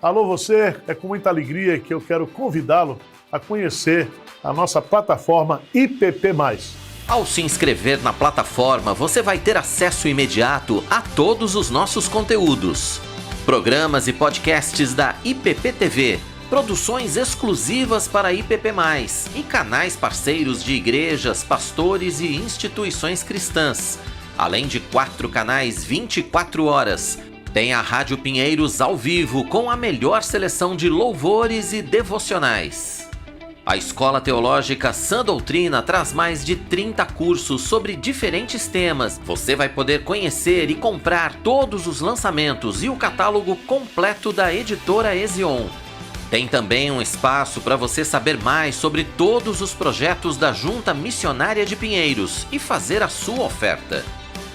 Alô você, é com muita alegria que eu quero convidá-lo a conhecer a nossa plataforma IPP+. Ao se inscrever na plataforma, você vai ter acesso imediato a todos os nossos conteúdos. Programas e podcasts da IPP TV, produções exclusivas para a IPP+, e canais parceiros de igrejas, pastores e instituições cristãs, além de 4 canais 24 horas. Tem a Rádio Pinheiros ao vivo, com a melhor seleção de louvores e devocionais. A Escola Teológica Sã Doutrina traz mais de 30 cursos sobre diferentes temas. Você vai poder conhecer e comprar todos os lançamentos e o catálogo completo da editora Ezion. Tem também um espaço para você saber mais sobre todos os projetos da Junta Missionária de Pinheiros e fazer a sua oferta.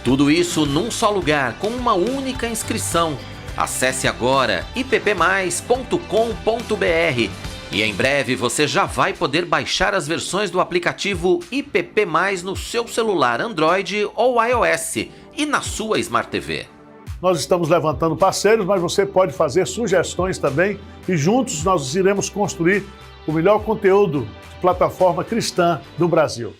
Tudo isso num só lugar, com uma única inscrição. Acesse agora ippmais.com.br e em breve você já vai poder baixar as versões do aplicativo IPP+ no seu celular Android ou iOS e na sua Smart TV. Nós estamos levantando parceiros, mas você pode fazer sugestões também e juntos nós iremos construir o melhor conteúdo de plataforma cristã do Brasil.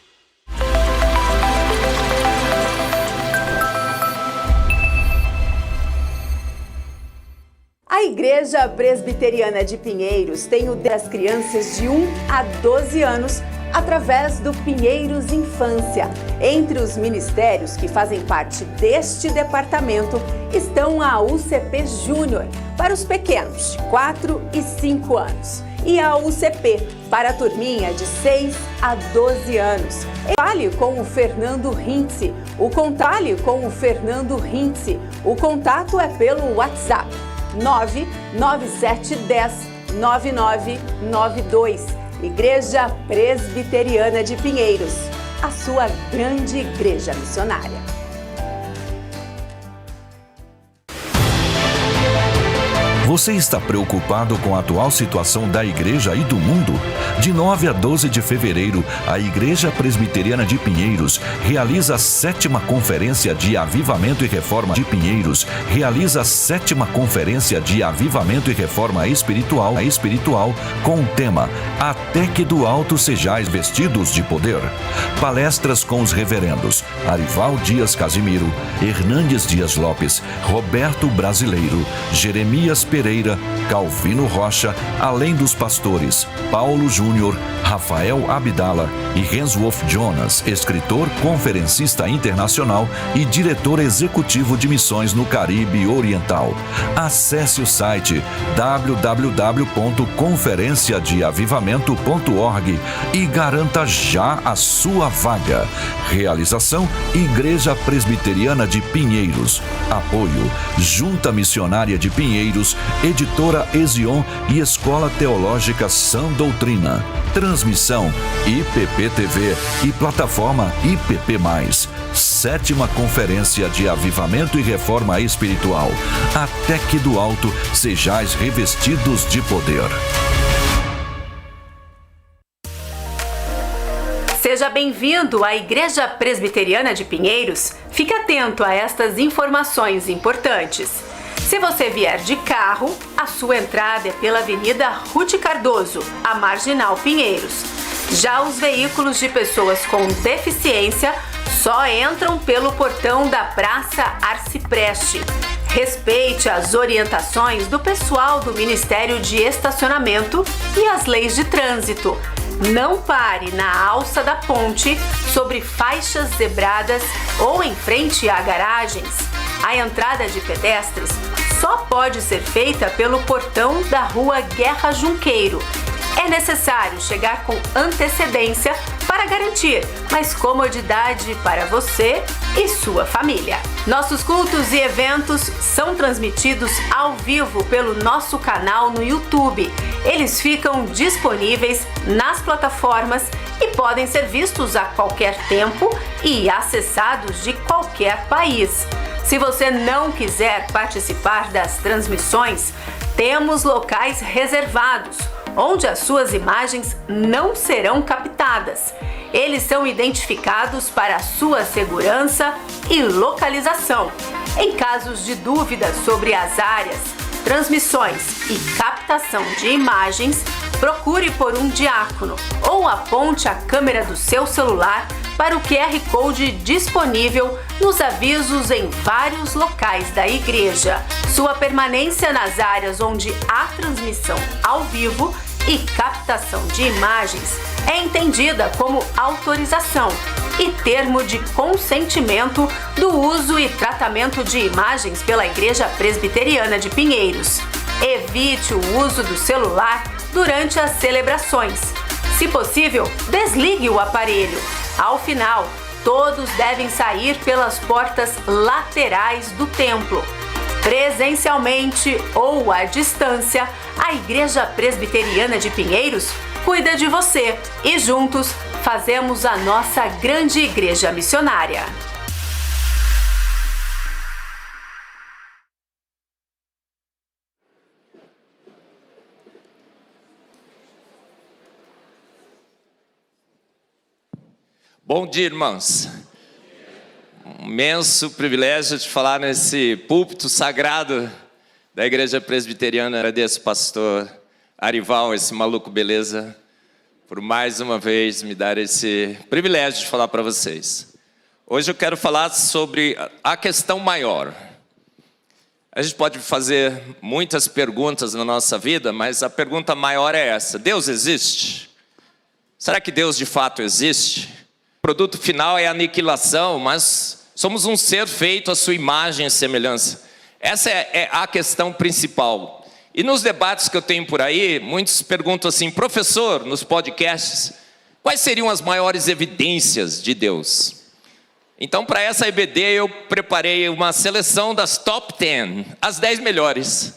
A Igreja Presbiteriana de Pinheiros tem o das crianças de 1 a 12 anos através do Pinheiros Infância. Entre os ministérios que fazem parte deste departamento estão a UCP Júnior, para os pequenos de 4 e 5 anos, e a UCP, para a turminha de 6 a 12 anos. Fale com o Fernando Rintze. O contato é pelo WhatsApp 997109992. Igreja Presbiteriana de Pinheiros, a sua grande igreja missionária. Você está preocupado com a atual situação da igreja e do mundo? De 9 a 12 de fevereiro, a Igreja Presbiteriana de Pinheiros realiza a 7ª Conferência de Avivamento e Reforma de Pinheiros, realiza a 7ª Conferência de Avivamento e Reforma Espiritual com o tema Até que do Alto sejais vestidos de poder. Palestras com os reverendos Arival Dias Casimiro, Hernandes Dias Lopes, Roberto Brasileiro, Jeremias Pereira, Calvino Rocha, além dos pastores Paulo Júnior, Rafael Abdala e Hensworth Jonas, escritor, conferencista internacional e diretor executivo de missões no Caribe Oriental. Acesse o site www.conferenciadeavivamento.org e garanta já a sua vaga. Realização Igreja Presbiteriana de Pinheiros. Apoio Junta Missionária de Pinheiros, Editora Ezion e Escola Teológica Sã Doutrina. Transmissão IPP TV e plataforma IPP+. 7ª Conferência de Avivamento e Reforma Espiritual. Até que do alto sejais revestidos de poder. Seja bem-vindo à Igreja Presbiteriana de Pinheiros. Fique atento a estas informações importantes. Se você vier de carro, a sua entrada é pela Avenida Ruth Cardoso, a Marginal Pinheiros. Já os veículos de pessoas com deficiência só entram pelo portão da Praça Arcipreste. Respeite as orientações do pessoal do Ministério de Estacionamento e as leis de trânsito. Não pare na alça da ponte, sobre faixas zebradas ou em frente a garagens. A entrada de pedestres só pode ser feita pelo portão da Rua Guerra Junqueiro. É necessário chegar com antecedência para garantir mais comodidade para você e sua família. Nossos cultos e eventos são transmitidos ao vivo pelo nosso canal no YouTube. Eles ficam disponíveis nas plataformas e podem ser vistos a qualquer tempo e acessados de qualquer país. Se você não quiser participar das transmissões, temos locais reservados, onde as suas imagens não serão captadas. Eles são identificados para a sua segurança e localização. Em casos de dúvida sobre as áreas, transmissões e captação de imagens, procure por um diácono ou aponte a câmera do seu celular para o QR Code disponível nos avisos em vários locais da igreja. Sua permanência nas áreas onde há transmissão ao vivo e captação de imagens é entendida como autorização e termo de consentimento do uso e tratamento de imagens pela Igreja Presbiteriana de Pinheiros. Evite o uso do celular durante as celebrações. Se possível, desligue o aparelho. Ao final, todos devem sair pelas portas laterais do templo. Presencialmente ou à distância, a Igreja Presbiteriana de Pinheiros cuida de você e juntos fazemos a nossa grande igreja missionária. Bom dia, irmãos. Um imenso privilégio de falar nesse púlpito sagrado da Igreja Presbiteriana. Agradeço, pastor Arival, esse maluco beleza, por mais uma vez me dar esse privilégio de falar para vocês. Hoje eu quero falar sobre a questão maior. A gente pode fazer muitas perguntas na nossa vida, mas a pergunta maior é essa: Deus existe? Será que Deus de fato existe? O produto final é a aniquilação, mas somos um ser feito à sua imagem e semelhança. Essa é a questão principal. E nos debates que eu tenho por aí, muitos perguntam assim: professor, nos podcasts, quais seriam as maiores evidências de Deus? Então, para essa EBD, eu preparei uma seleção das top 10, as 10 melhores.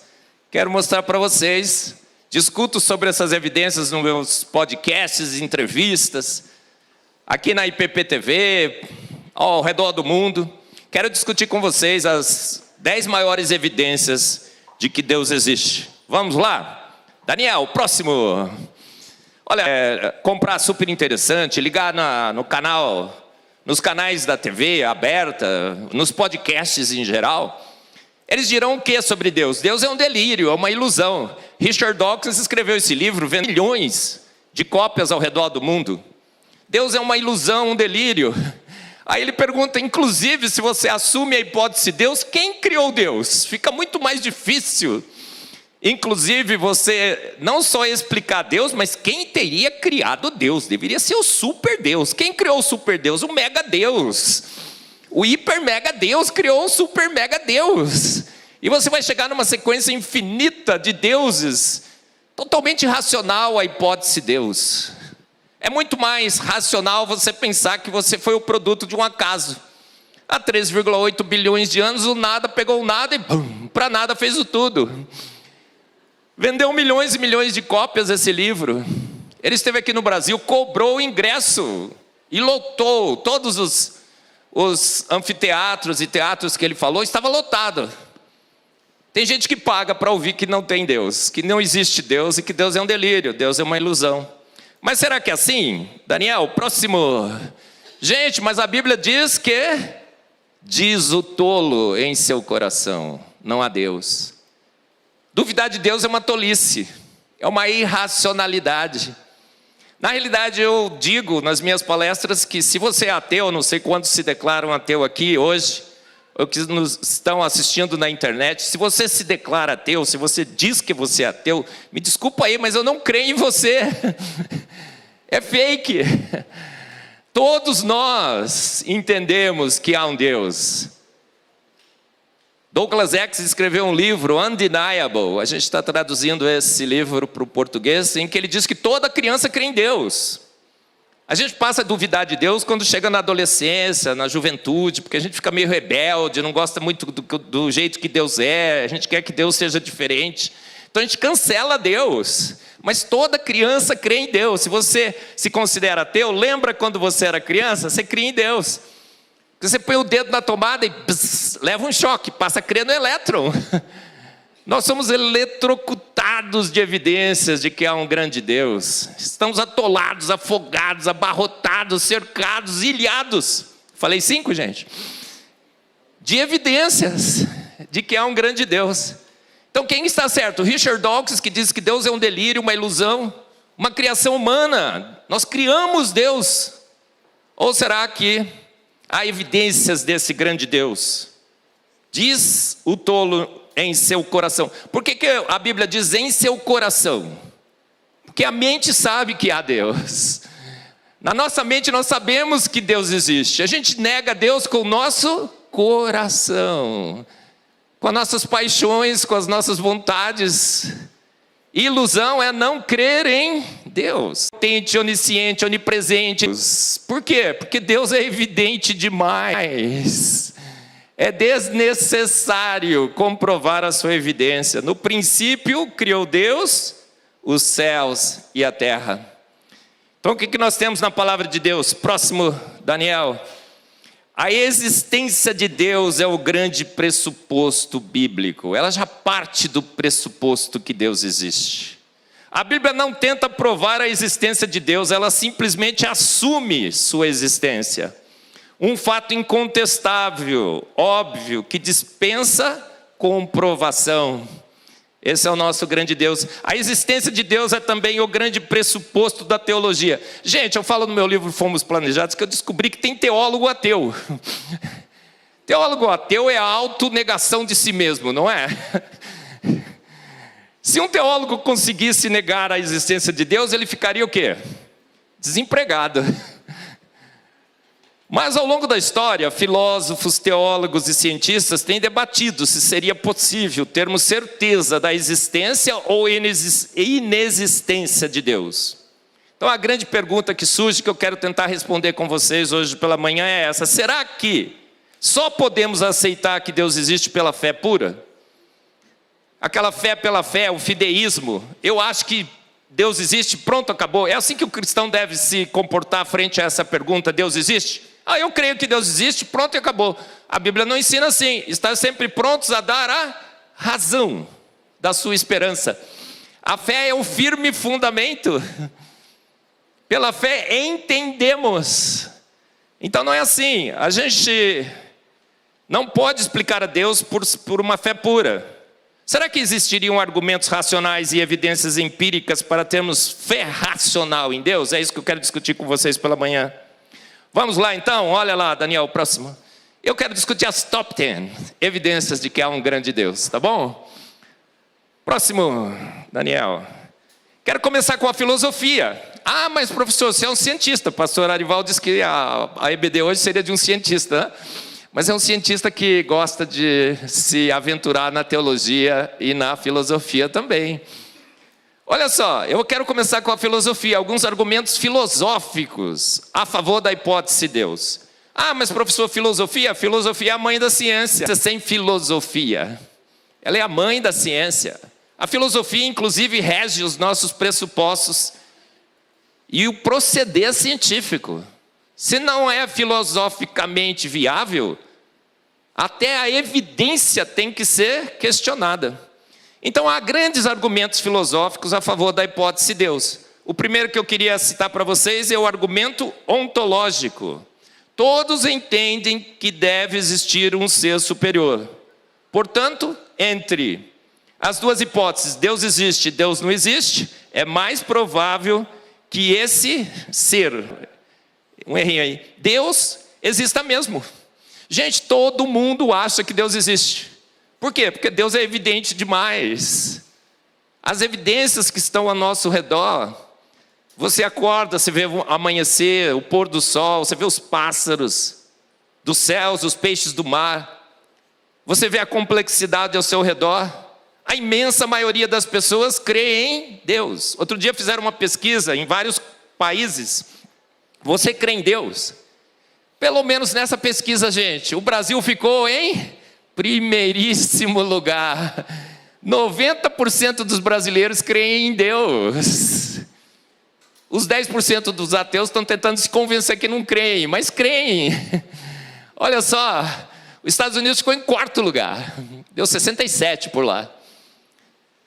Quero mostrar para vocês. Discuto sobre essas evidências nos meus podcasts, entrevistas, aqui na IPPTV, ao redor do mundo. Quero discutir com vocês as 10 maiores evidências de que Deus existe. Vamos lá? Daniel, próximo. Olha, comprar super interessante, ligar no canal, nos canais da TV aberta, nos podcasts em geral. Eles dirão o que sobre Deus? Deus é um delírio, é uma ilusão. Richard Dawkins escreveu esse livro, vendo milhões de cópias ao redor do mundo. Deus é uma ilusão, um delírio. Aí ele pergunta, inclusive, se você assume a hipótese de Deus, quem criou Deus? Fica muito mais difícil, inclusive, você não só explicar Deus, mas quem teria criado Deus? Deveria ser o super Deus. Quem criou o super Deus? O mega Deus. O hiper mega Deus criou o super mega Deus. E você vai chegar numa sequência infinita de deuses, totalmente irracional a hipótese de Deus. É muito mais racional você pensar que você foi o produto de um acaso. Há 3,8 bilhões de anos, o nada pegou o nada e para nada fez o tudo. Vendeu milhões e milhões de cópias esse livro. Ele esteve aqui no Brasil, cobrou o ingresso e lotou todos os anfiteatros e teatros que ele falou, estava lotado. Tem gente que paga para ouvir que não tem Deus, que não existe Deus e que Deus é um delírio, Deus é uma ilusão. Mas será que é assim? Daniel, próximo. Gente, mas a Bíblia diz que diz o tolo em seu coração, não há Deus. Duvidar de Deus é uma tolice, é uma irracionalidade. Na realidade, eu digo nas minhas palestras que se você é ateu, não sei quantos se declaram ateu aqui hoje, ou que nos estão assistindo na internet, se você se declara ateu, se você diz que você é ateu, me desculpa aí, mas eu não creio em você. É fake. Todos nós entendemos que há um Deus. Douglas X escreveu um livro, Undeniable, a gente está traduzindo esse livro para o português, em que ele diz que toda criança crê em Deus. A gente passa a duvidar de Deus quando chega na adolescência, na juventude, porque a gente fica meio rebelde, não gosta muito do jeito que Deus é, a gente quer que Deus seja diferente. Então a gente cancela Deus, mas toda criança crê em Deus. Se você se considera ateu, lembra quando você era criança, você cria em Deus. Você põe o dedo na tomada e leva um choque, passa a crer no elétron. Nós somos eletrocutados de evidências de que há um grande Deus. Estamos atolados, afogados, abarrotados, cercados, ilhados. Falei 5, gente? De evidências de que há um grande Deus. Então quem está certo? Richard Dawkins, que diz que Deus é um delírio, uma ilusão, uma criação humana. Nós criamos Deus. Ou será que há evidências desse grande Deus? Diz o tolo em seu coração. Por que a Bíblia diz em seu coração? Porque a mente sabe que há Deus. Na nossa mente nós sabemos que Deus existe. A gente nega Deus com o nosso coração, com as nossas paixões, com as nossas vontades. Ilusão é não crer em Deus. Potente, onisciente, onipresente. Por quê? Porque Deus é evidente demais. É desnecessário comprovar a sua evidência. No princípio, criou Deus os céus e a terra. Então, o que nós temos na palavra de Deus? Próximo, Daniel. A existência de Deus é o grande pressuposto bíblico. Ela já parte do pressuposto que Deus existe. A Bíblia não tenta provar a existência de Deus, ela simplesmente assume sua existência. Um fato incontestável, óbvio, que dispensa comprovação. Esse é o nosso grande Deus. A existência de Deus é também o grande pressuposto da teologia. Gente, eu falo no meu livro Fomos Planejados que eu descobri que tem teólogo ateu. Teólogo ateu é a autonegação de si mesmo, não é? Se um teólogo conseguisse negar a existência de Deus, ele ficaria o quê? Desempregado. Mas ao longo da história, filósofos, teólogos e cientistas têm debatido se seria possível termos certeza da existência ou inexistência de Deus. Então a grande pergunta que surge, que eu quero tentar responder com vocês hoje pela manhã é essa: será que só podemos aceitar que Deus existe pela fé pura? Aquela fé pela fé, o fideísmo. Eu acho que Deus existe, pronto, acabou. É assim que o cristão deve se comportar frente a essa pergunta: Deus existe? Eu creio que Deus existe, pronto e acabou. A Bíblia não ensina assim. Está sempre prontos a dar a razão da sua esperança. A fé é o firme fundamento. Pela fé entendemos. Então não é assim. A gente não pode explicar a Deus por uma fé pura. Será que existiriam argumentos racionais e evidências empíricas para termos fé racional em Deus? É isso que eu quero discutir com vocês pela manhã. Vamos lá então, olha lá, Daniel, próximo. Eu quero discutir as top 10 evidências de que há um grande Deus, tá bom? Próximo, Daniel. Quero começar com a filosofia. Mas professor, você é um cientista. O pastor Arival disse que a EBD hoje seria de um cientista, né? Mas é um cientista que gosta de se aventurar na teologia e na filosofia também. Olha só, eu quero começar com a filosofia, alguns argumentos filosóficos a favor da hipótese de Deus. Mas professor, filosofia é a mãe da ciência. Sem filosofia, ela é a mãe da ciência. A filosofia, inclusive, rege os nossos pressupostos e o proceder científico. Se não é filosoficamente viável, até a evidência tem que ser questionada. Então há grandes argumentos filosóficos a favor da hipótese de Deus. O primeiro que eu queria citar para vocês é o argumento ontológico. Todos entendem que deve existir um ser superior. Portanto, entre as duas hipóteses, Deus existe e Deus não existe, é mais provável que esse ser, um errinho aí, Deus exista mesmo. Gente, todo mundo acha que Deus existe. Por quê? Porque Deus é evidente demais. As evidências que estão ao nosso redor, você acorda, você vê o amanhecer, o pôr do sol, você vê os pássaros dos céus, os peixes do mar, você vê a complexidade ao seu redor. A imensa maioria das pessoas crê em Deus. Outro dia fizeram uma pesquisa em vários países. Você crê em Deus? Pelo menos nessa pesquisa, gente, o Brasil ficou em primeiríssimo lugar. 90% dos brasileiros creem em Deus. Os 10% dos ateus estão tentando se convencer que não creem, mas creem. Olha só, os Estados Unidos ficou em 4º lugar. Deu 67 por lá.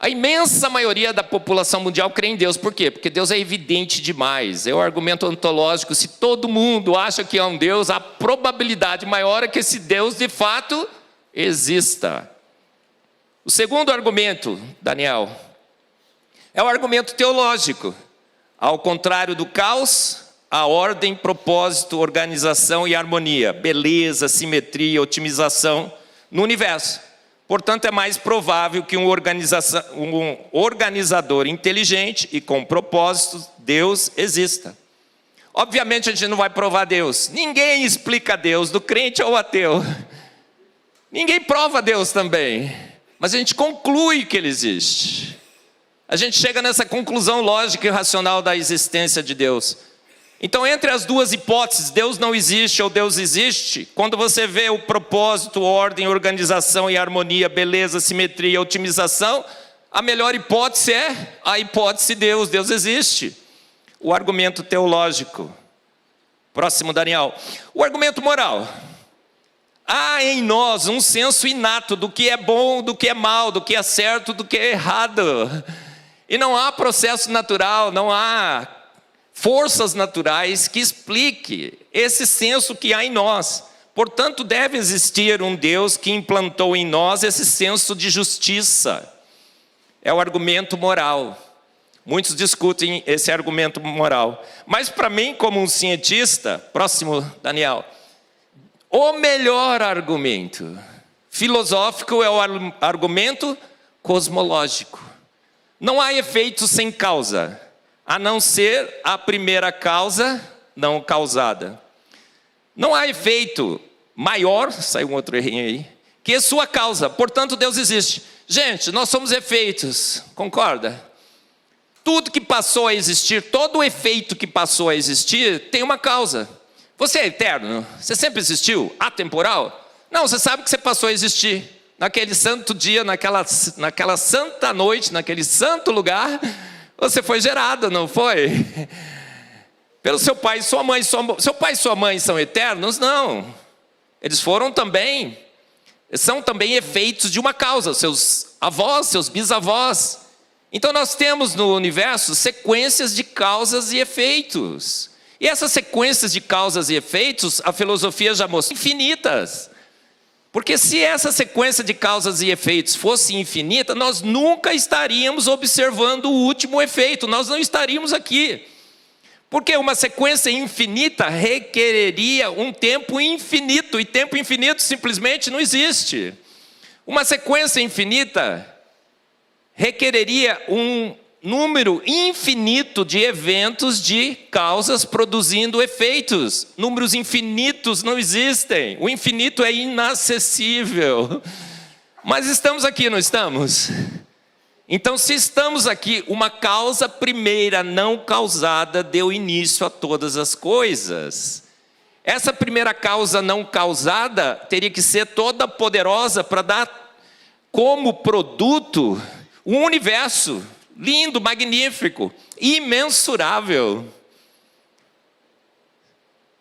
A imensa maioria da população mundial crê em Deus. Por quê? Porque Deus é evidente demais. É o argumento ontológico. Se todo mundo acha que há um Deus, a probabilidade maior é que esse Deus de fato exista. O segundo argumento, Daniel, é o argumento teológico. Ao contrário do caos, a ordem, propósito, organização e harmonia, beleza, simetria, otimização no universo. Portanto, é mais provável que um organizador inteligente e com propósitos, Deus exista. Obviamente a gente não vai provar Deus. Ninguém explica Deus, do crente ao ateu. Ninguém prova Deus também. Mas a gente conclui que Ele existe. A gente chega nessa conclusão lógica e racional da existência de Deus. Então, entre as duas hipóteses, Deus não existe ou Deus existe, quando você vê o propósito, ordem, organização e harmonia, beleza, simetria, otimização, a melhor hipótese é a hipótese Deus. Deus existe. O argumento teológico. Próximo, Daniel. O argumento moral. Há em nós um senso inato do que é bom, do que é mal, do que é certo, do que é errado. E não há processo natural, não há forças naturais que explique esse senso que há em nós. Portanto, deve existir um Deus que implantou em nós esse senso de justiça. É o argumento moral. Muitos discutem esse argumento moral. Mas para mim, como um cientista, próximo, Daniel, o melhor argumento filosófico é o argumento cosmológico. Não há efeito sem causa, a não ser a primeira causa não causada. Não há efeito maior, saiu um outro errinho aí, que sua causa. Portanto, Deus existe. Gente, nós somos efeitos, concorda? Tudo que passou a existir, todo o efeito que passou a existir, tem uma causa. Você é eterno? Você sempre existiu? Atemporal? Não, você sabe que você passou a existir. Naquele santo dia, naquela santa noite, naquele santo lugar, você foi gerado, não foi? Pelo seu pai e sua mãe. Seu pai e sua mãe são eternos? Não. Eles são também efeitos de uma causa. Seus avós, seus bisavós. Então nós temos no universo sequências de causas e efeitos. E essas sequências de causas e efeitos, a filosofia já mostrou, infinitas. Porque se essa sequência de causas e efeitos fosse infinita, nós nunca estaríamos observando o último efeito, nós não estaríamos aqui. Porque uma sequência infinita requereria um tempo infinito, e tempo infinito simplesmente não existe. Uma sequência infinita requereria um número infinito de eventos, de causas produzindo efeitos. Números infinitos não existem. O infinito é inacessível. Mas estamos aqui, não estamos? Então, se estamos aqui, uma causa primeira não causada deu início a todas as coisas. Essa primeira causa não causada teria que ser toda poderosa para dar como produto um universo lindo, magnífico, imensurável.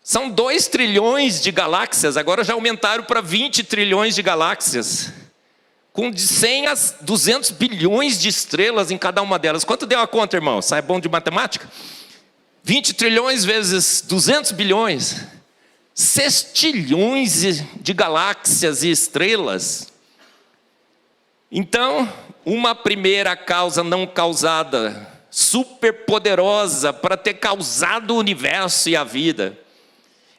São 2 trilhões de galáxias, agora já aumentaram para 20 trilhões de galáxias. Com de 100 a 200 bilhões de estrelas em cada uma delas. Quanto deu a conta, irmão? Sai bom de matemática? 20 trilhões vezes 200 bilhões. Sextilhões de galáxias e estrelas. Então, uma primeira causa não causada, superpoderosa para ter causado o universo e a vida.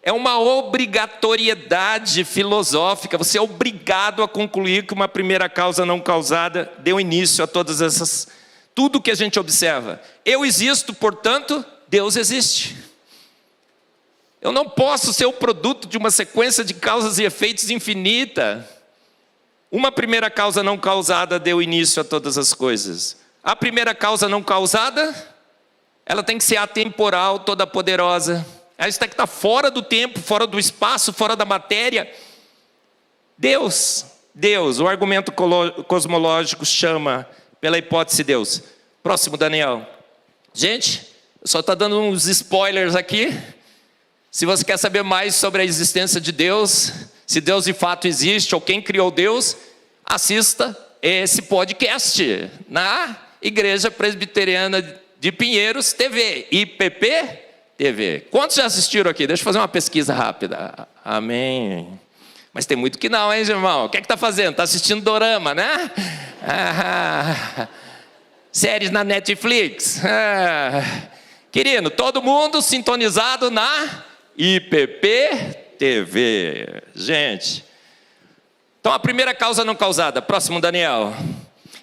É uma obrigatoriedade filosófica, você é obrigado a concluir que uma primeira causa não causada deu início a todas essas, tudo que a gente observa. Eu existo, portanto, Deus existe. Eu não posso ser o produto de uma sequência de causas e efeitos infinita. Uma primeira causa não causada deu início a todas as coisas. A primeira causa não causada, ela tem que ser atemporal, toda poderosa. Ela tem que estar fora do tempo, fora do espaço, fora da matéria. Deus, o argumento cosmológico chama pela hipótese Deus. Próximo, Daniel. Gente, eu só estou dando uns spoilers aqui. Se você quer saber mais sobre a existência de Deus, se Deus de fato existe ou quem criou Deus, assista esse podcast na Igreja Presbiteriana de Pinheiros TV, IPP TV. Quantos já assistiram aqui? Deixa eu fazer uma pesquisa rápida. Amém. Mas tem muito que não, hein, irmão? O que é que tá fazendo? Tá assistindo dorama, né? Séries na Netflix. Querido, todo mundo sintonizado na IPP-TV. Gente. Então, a primeira causa não causada. Próximo, Daniel.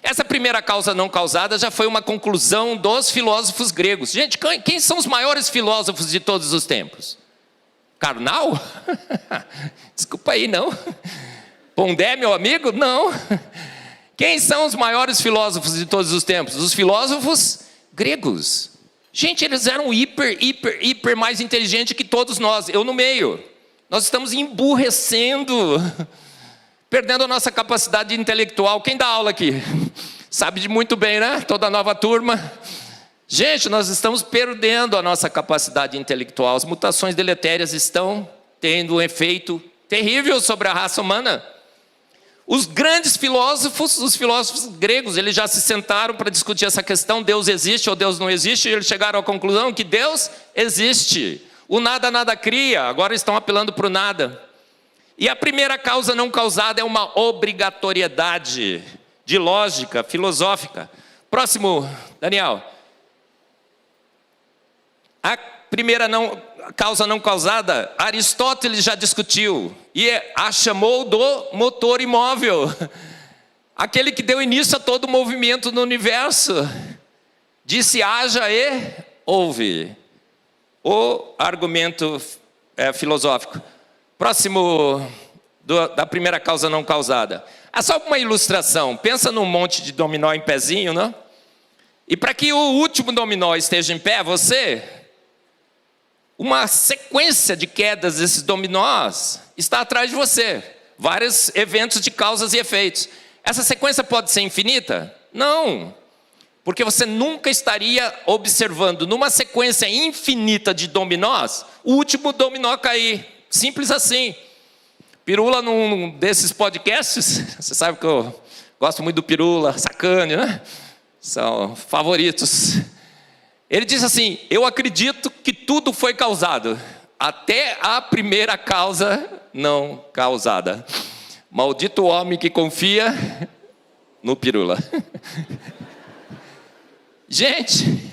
Essa primeira causa não causada já foi uma conclusão dos filósofos gregos. Gente, quem são os maiores filósofos de todos os tempos? Karnal? Desculpa aí, não. Pondé, meu amigo? Não. Quem são os maiores filósofos de todos os tempos? Os filósofos gregos. Gente, eles eram hiper mais inteligentes que todos nós. Eu no meio. Nós estamos emburrecendo, perdendo a nossa capacidade intelectual. Quem dá aula aqui? Sabe muito bem, né? Toda a nova turma. Gente, nós estamos perdendo a nossa capacidade intelectual. As mutações deletérias estão tendo um efeito terrível sobre a raça humana. Os grandes filósofos, os filósofos gregos, eles já se sentaram para discutir essa questão, Deus existe ou Deus não existe, e eles chegaram à conclusão que Deus existe. O nada cria, agora estão apelando para o nada. E a primeira causa não causada é uma obrigatoriedade de lógica filosófica. Próximo, Daniel. A primeira causa não causada, Aristóteles já discutiu e a chamou do motor imóvel, aquele que deu início a todo o movimento no universo. Disse haja e houve. O argumento filosófico. Próximo da primeira causa não causada. Só uma ilustração. Pensa num monte de dominó em pezinho, não? E para que o último dominó esteja em pé, uma sequência de quedas desses dominós está atrás de você. Vários eventos de causas e efeitos. Essa sequência pode ser infinita? Não. Porque você nunca estaria observando, numa sequência infinita de dominós, o último dominó cair. Simples assim. Pirula, num desses podcasts, você sabe que eu gosto muito do Pirula, Sacane, né? São favoritos. Ele diz assim: eu acredito que tudo foi causado, até a primeira causa não causada. Maldito o homem que confia no Pirula. Gente,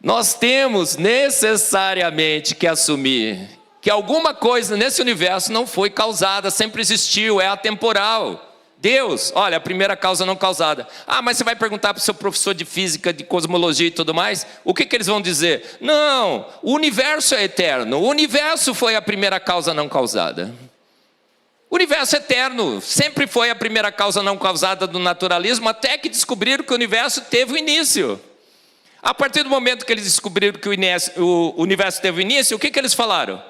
nós temos necessariamente que assumir que alguma coisa nesse universo não foi causada, sempre existiu, é atemporal. Deus, olha, a primeira causa não causada. Mas você vai perguntar para o seu professor de física, de cosmologia e tudo mais, o que eles vão dizer? Não, o universo é eterno, o universo foi a primeira causa não causada. O universo é eterno, sempre foi a primeira causa não causada do naturalismo, até que descobriram que o universo teve um início. A partir do momento que eles descobriram que o universo teve um início, o que eles falaram?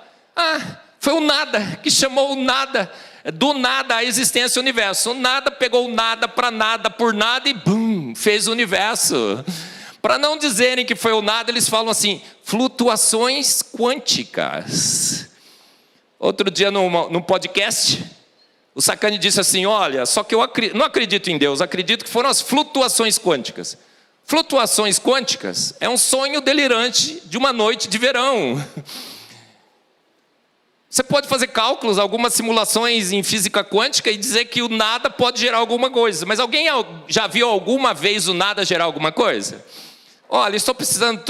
Foi o nada, que chamou o nada, do nada a existência do universo. O nada pegou o nada para nada, por nada e bum, fez o universo. Para não dizerem que foi o nada, eles falam assim, flutuações quânticas. Outro dia num podcast, o Sacani disse assim, olha, só que eu não acredito em Deus, acredito que foram as flutuações quânticas. Flutuações quânticas é um sonho delirante de uma noite de verão. Você pode fazer cálculos, algumas simulações em física quântica e dizer que o nada pode gerar alguma coisa. Mas alguém já viu alguma vez o nada gerar alguma coisa? Olha, estou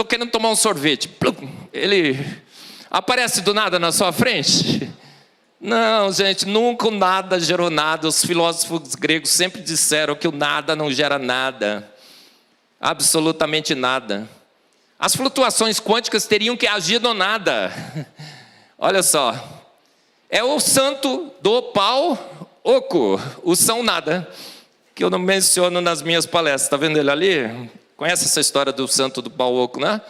querendo tomar um sorvete. Ele aparece do nada na sua frente? Não, gente, nunca o nada gerou nada. Os filósofos gregos sempre disseram que o nada não gera nada. Absolutamente nada. As flutuações quânticas teriam que agir no nada. Olha só. É o santo do pau oco, o São Nada, que eu não menciono nas minhas palestras. Está vendo ele ali? Conhece essa história do santo do pau oco, né?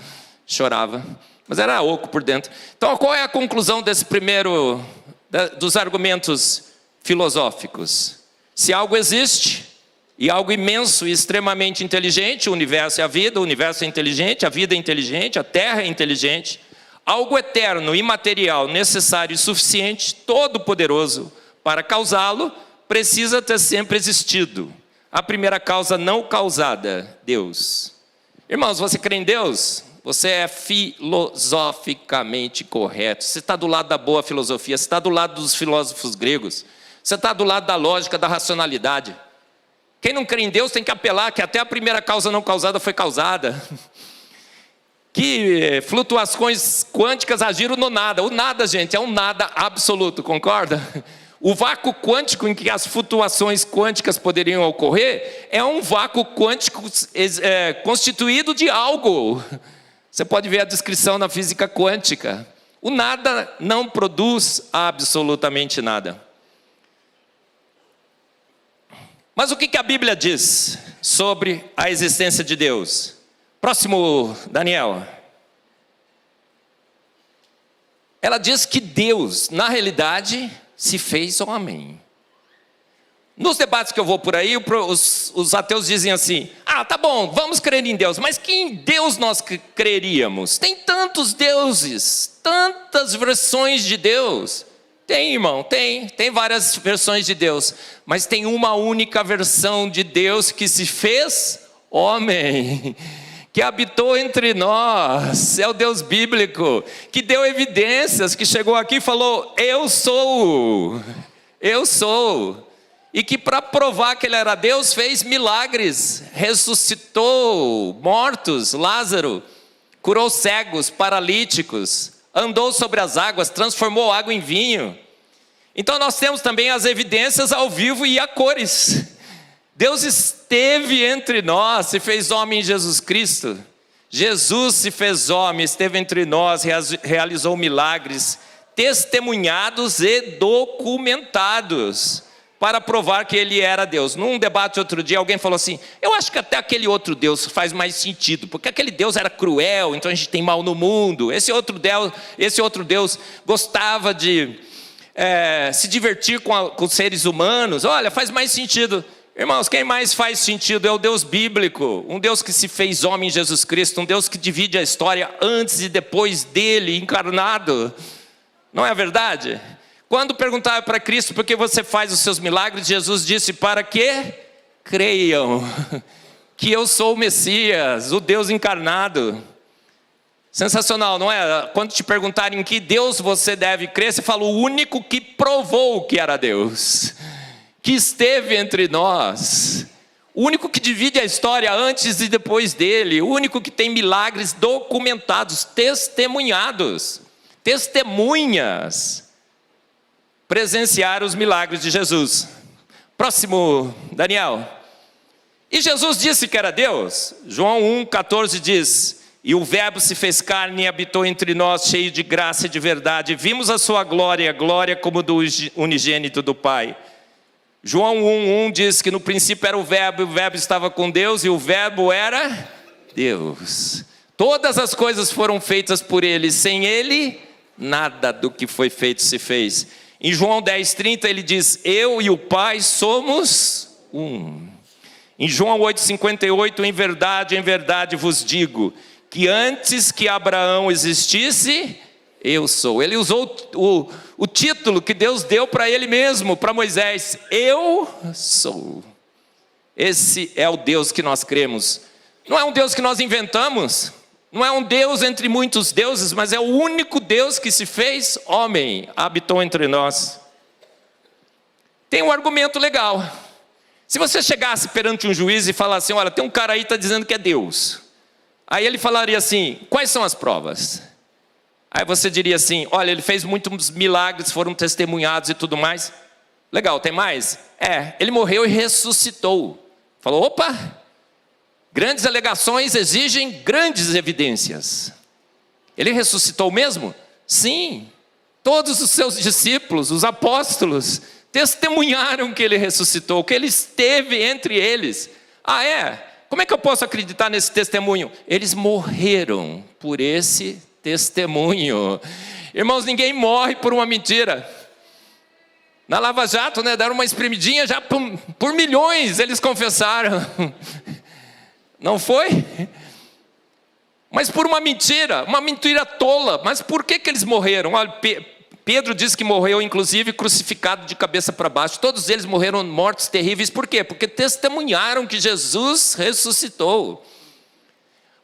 Chorava. Mas era oco por dentro. Então, qual é a conclusão desse primeiro, dos argumentos filosóficos? Se algo existe, e algo imenso e extremamente inteligente, o universo é a vida, o universo é inteligente, a vida é inteligente, a terra é inteligente, algo eterno, imaterial, necessário e suficiente, todo-poderoso, para causá-lo, precisa ter sempre existido. A primeira causa não causada, Deus. Irmãos, você crê em Deus? você é filosoficamente correto. Você está do lado da boa filosofia, você está do lado dos filósofos gregos, você está do lado da lógica, da racionalidade. Quem não crê em Deus tem que apelar que até a primeira causa não causada foi causada. Que flutuações quânticas agiram no nada. O nada, gente, é um nada absoluto, concorda? O vácuo quântico em que as flutuações quânticas poderiam ocorrer é um vácuo quântico constituído de algo. Você pode ver a descrição na física quântica. O nada não produz absolutamente nada. Mas o que a Bíblia diz sobre a existência de Deus? Próximo, Daniel. Ela diz que Deus, na realidade, se fez homem. Nos debates que eu vou por aí, os ateus dizem assim: tá bom, vamos crer em Deus, mas que em Deus nós creríamos? Tem tantos deuses, tantas versões de Deus. Tem, irmão, tem várias versões de Deus, mas tem uma única versão de Deus que se fez homem, que habitou entre nós, é o Deus bíblico, que deu evidências, que chegou aqui e falou: eu sou, e que para provar que ele era Deus, fez milagres, ressuscitou mortos, Lázaro, curou cegos, paralíticos, andou sobre as águas, transformou água em vinho. Então nós temos também as evidências ao vivo e a cores. Deus esteve entre nós, se fez homem em Jesus Cristo. Jesus se fez homem, esteve entre nós, realizou milagres, testemunhados e documentados, para provar que ele era Deus. Num debate outro dia, alguém falou assim: eu acho que até aquele outro Deus faz mais sentido, porque aquele Deus era cruel, então a gente tem mal no mundo. Esse outro Deus gostava de se divertir com seres humanos. Olha, faz mais sentido. Irmãos, quem mais faz sentido é o Deus bíblico, um Deus que se fez homem em Jesus Cristo, um Deus que divide a história antes e depois dele, encarnado. Não é verdade? Quando perguntaram para Cristo: por que você faz os seus milagres? Jesus disse: para que creiam que eu sou o Messias, o Deus encarnado. Sensacional, não é? Quando te perguntarem em que Deus você deve crer, você fala: o único que provou que era Deus, que esteve entre nós, o único que divide a história antes e depois dele, o único que tem milagres documentados, testemunhados, testemunhas, presenciaram os milagres de Jesus. Próximo, Daniel. E Jesus disse que era Deus. João 1,14 diz: e o verbo se fez carne e habitou entre nós, cheio de graça e de verdade. Vimos a sua glória, glória como do unigênito do Pai. João 1,1 diz que no princípio era o verbo, e o verbo estava com Deus, e o verbo era Deus. Todas as coisas foram feitas por ele, sem ele, nada do que foi feito se fez. Em João 10,30 ele diz: eu e o Pai somos um. Em João 8,58, em verdade vos digo, que antes que Abraão existisse, eu sou. Ele usou o título que Deus deu para ele mesmo, para Moisés: eu sou. Esse é o Deus que nós cremos. Não é um Deus que nós inventamos, não é um Deus entre muitos deuses, mas é o único Deus que se fez homem, habitou entre nós. Tem um argumento legal. Se você chegasse perante um juiz e falasse: olha, tem um cara aí que está dizendo que é Deus. Aí ele falaria assim: quais são as provas? Aí você diria assim: olha, ele fez muitos milagres, foram testemunhados e tudo mais. Legal, tem mais? Ele morreu e ressuscitou. Falou: opa, grandes alegações exigem grandes evidências. Ele ressuscitou mesmo? Sim. Todos os seus discípulos, os apóstolos, testemunharam que ele ressuscitou, que ele esteve entre eles. Como é que eu posso acreditar nesse testemunho? Eles morreram por esse testemunho. Irmãos, ninguém morre por uma mentira. Na Lava Jato, deram uma espremidinha, já por milhões eles confessaram. Não foi? Mas por uma mentira tola. Mas por que eles morreram? Olha, Pedro diz que morreu, inclusive, crucificado de cabeça para baixo. Todos eles morreram mortes terríveis. Por quê? Porque testemunharam que Jesus ressuscitou.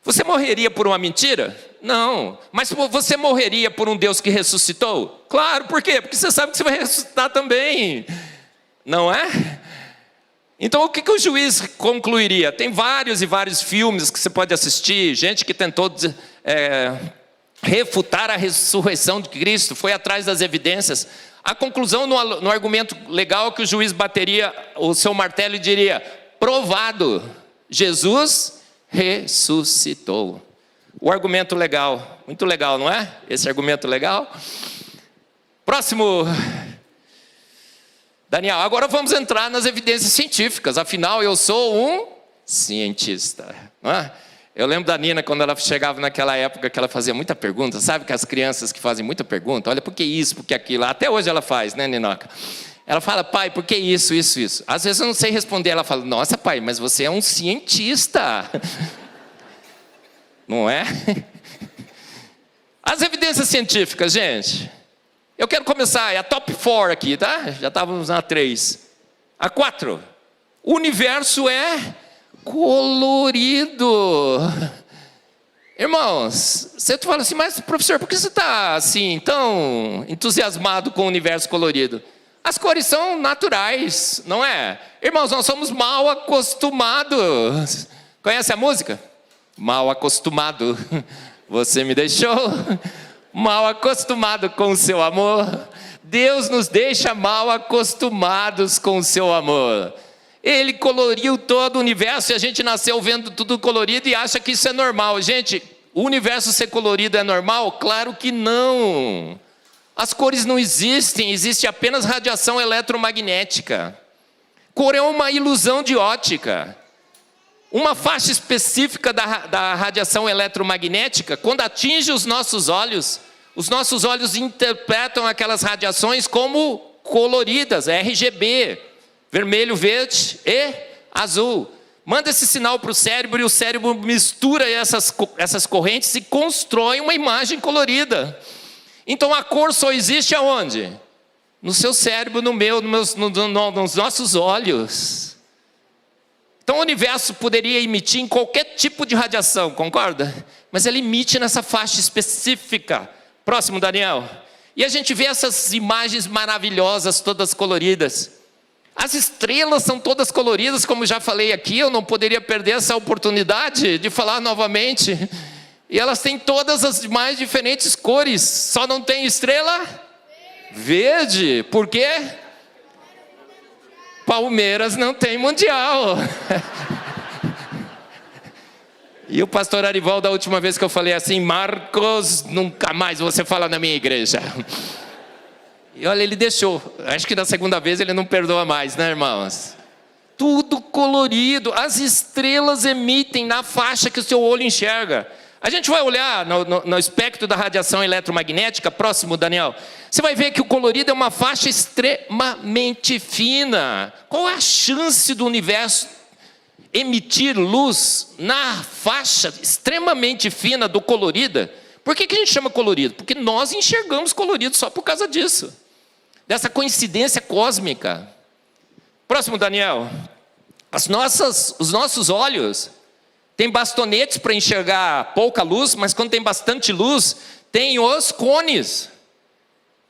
Você morreria por uma mentira? Não. Mas você morreria por um Deus que ressuscitou? Claro, por quê? Porque você sabe que você vai ressuscitar também. Não é? Então, o que o juiz concluiria? Tem vários e vários filmes que você pode assistir, gente que tentou refutar a ressurreição de Cristo, foi atrás das evidências. A conclusão no argumento legal é que o juiz bateria o seu martelo e diria: provado, Jesus ressuscitou. O argumento legal, muito legal, não é? Esse argumento legal. Próximo, Daniel. Agora vamos entrar nas evidências científicas. Afinal, eu sou um cientista, não é? Eu lembro da Nina, quando ela chegava naquela época que ela fazia muita pergunta. Sabe que as crianças que fazem muita pergunta, olha, por que isso, por que aquilo? Até hoje ela faz, né, Ninoca? Ela fala: pai, por que isso, isso, isso? Às vezes eu não sei responder. Ela fala: nossa, pai, mas você é um cientista. Não é? As evidências científicas, gente. Eu quero começar, é a top 4 aqui, tá? Já estávamos na 3. A 4. O universo é colorido. Irmãos, você fala assim: mas professor, por que você está assim, tão entusiasmado com o universo colorido? As cores são naturais, não é? Irmãos, nós somos mal acostumados. Conhece a música? Mal acostumado, você me deixou. Mal acostumado com o seu amor. Deus nos deixa mal acostumados com o seu amor. Ele coloriu todo o universo e a gente nasceu vendo tudo colorido e acha que isso é normal. Gente, o universo ser colorido é normal? Claro que não. As cores não existem, existe apenas radiação eletromagnética. Cor é uma ilusão de ótica. Uma faixa específica da radiação eletromagnética, quando atinge os nossos olhos interpretam aquelas radiações como coloridas, RGB, vermelho, verde e azul. Manda esse sinal para o cérebro e o cérebro mistura essas correntes e constrói uma imagem colorida. Então a cor só existe aonde? No seu cérebro, no meu, nos nossos olhos. Então o universo poderia emitir em qualquer tipo de radiação, concorda? Mas ele emite nessa faixa específica. Próximo, Daniel. E a gente vê essas imagens maravilhosas, todas coloridas. As estrelas são todas coloridas, como já falei aqui. Eu não poderia perder essa oportunidade de falar novamente. E elas têm todas as mais diferentes cores. Só não tem estrela verde. Por quê? Palmeiras não tem mundial. E o pastor Arival, da última vez que eu falei assim: Marcos, nunca mais você fala na minha igreja. E olha, ele deixou. Acho que da segunda vez ele não perdoa mais, né, irmãos? Tudo colorido. As estrelas emitem na faixa que o seu olho enxerga. A gente vai olhar no espectro da radiação eletromagnética. Próximo, Daniel. Você vai ver que o colorido é uma faixa extremamente fina. Qual é a chance do universo emitir luz na faixa extremamente fina do colorida? Por que a gente chama colorido? Porque nós enxergamos colorido só por causa disso. Dessa coincidência cósmica. Próximo, Daniel. Os nossos olhos têm bastonetes para enxergar pouca luz, mas quando tem bastante luz, tem os cones.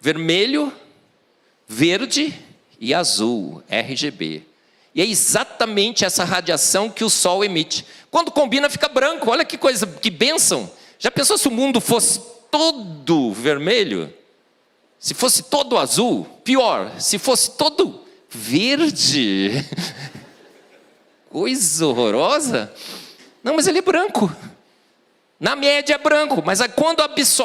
Vermelho, verde e azul, RGB. E é exatamente essa radiação que o Sol emite. Quando combina, fica branco. Olha que coisa, que bênção. Já pensou se o mundo fosse todo vermelho? Se fosse todo azul? Pior, se fosse todo verde. Coisa horrorosa. Não, mas ele é branco. Na média é branco, mas quando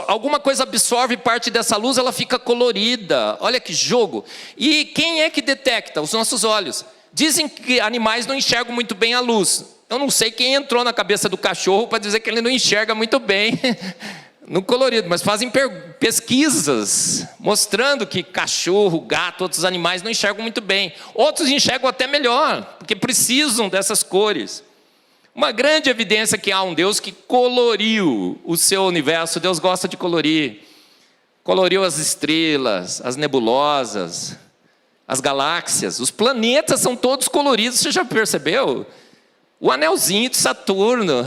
alguma coisa absorve parte dessa luz, ela fica colorida. Olha que jogo. E quem é que detecta? Os nossos olhos. Dizem que animais não enxergam muito bem a luz. Eu não sei quem entrou na cabeça do cachorro para dizer que ele não enxerga muito bem no colorido, mas fazem pesquisas mostrando que cachorro, gato, outros animais não enxergam muito bem. Outros enxergam até melhor, porque precisam dessas cores. Uma grande evidência que há um Deus que coloriu o seu universo. Deus gosta de colorir. Coloriu as estrelas, as nebulosas, as galáxias. Os planetas são todos coloridos, você já percebeu? O anelzinho de Saturno.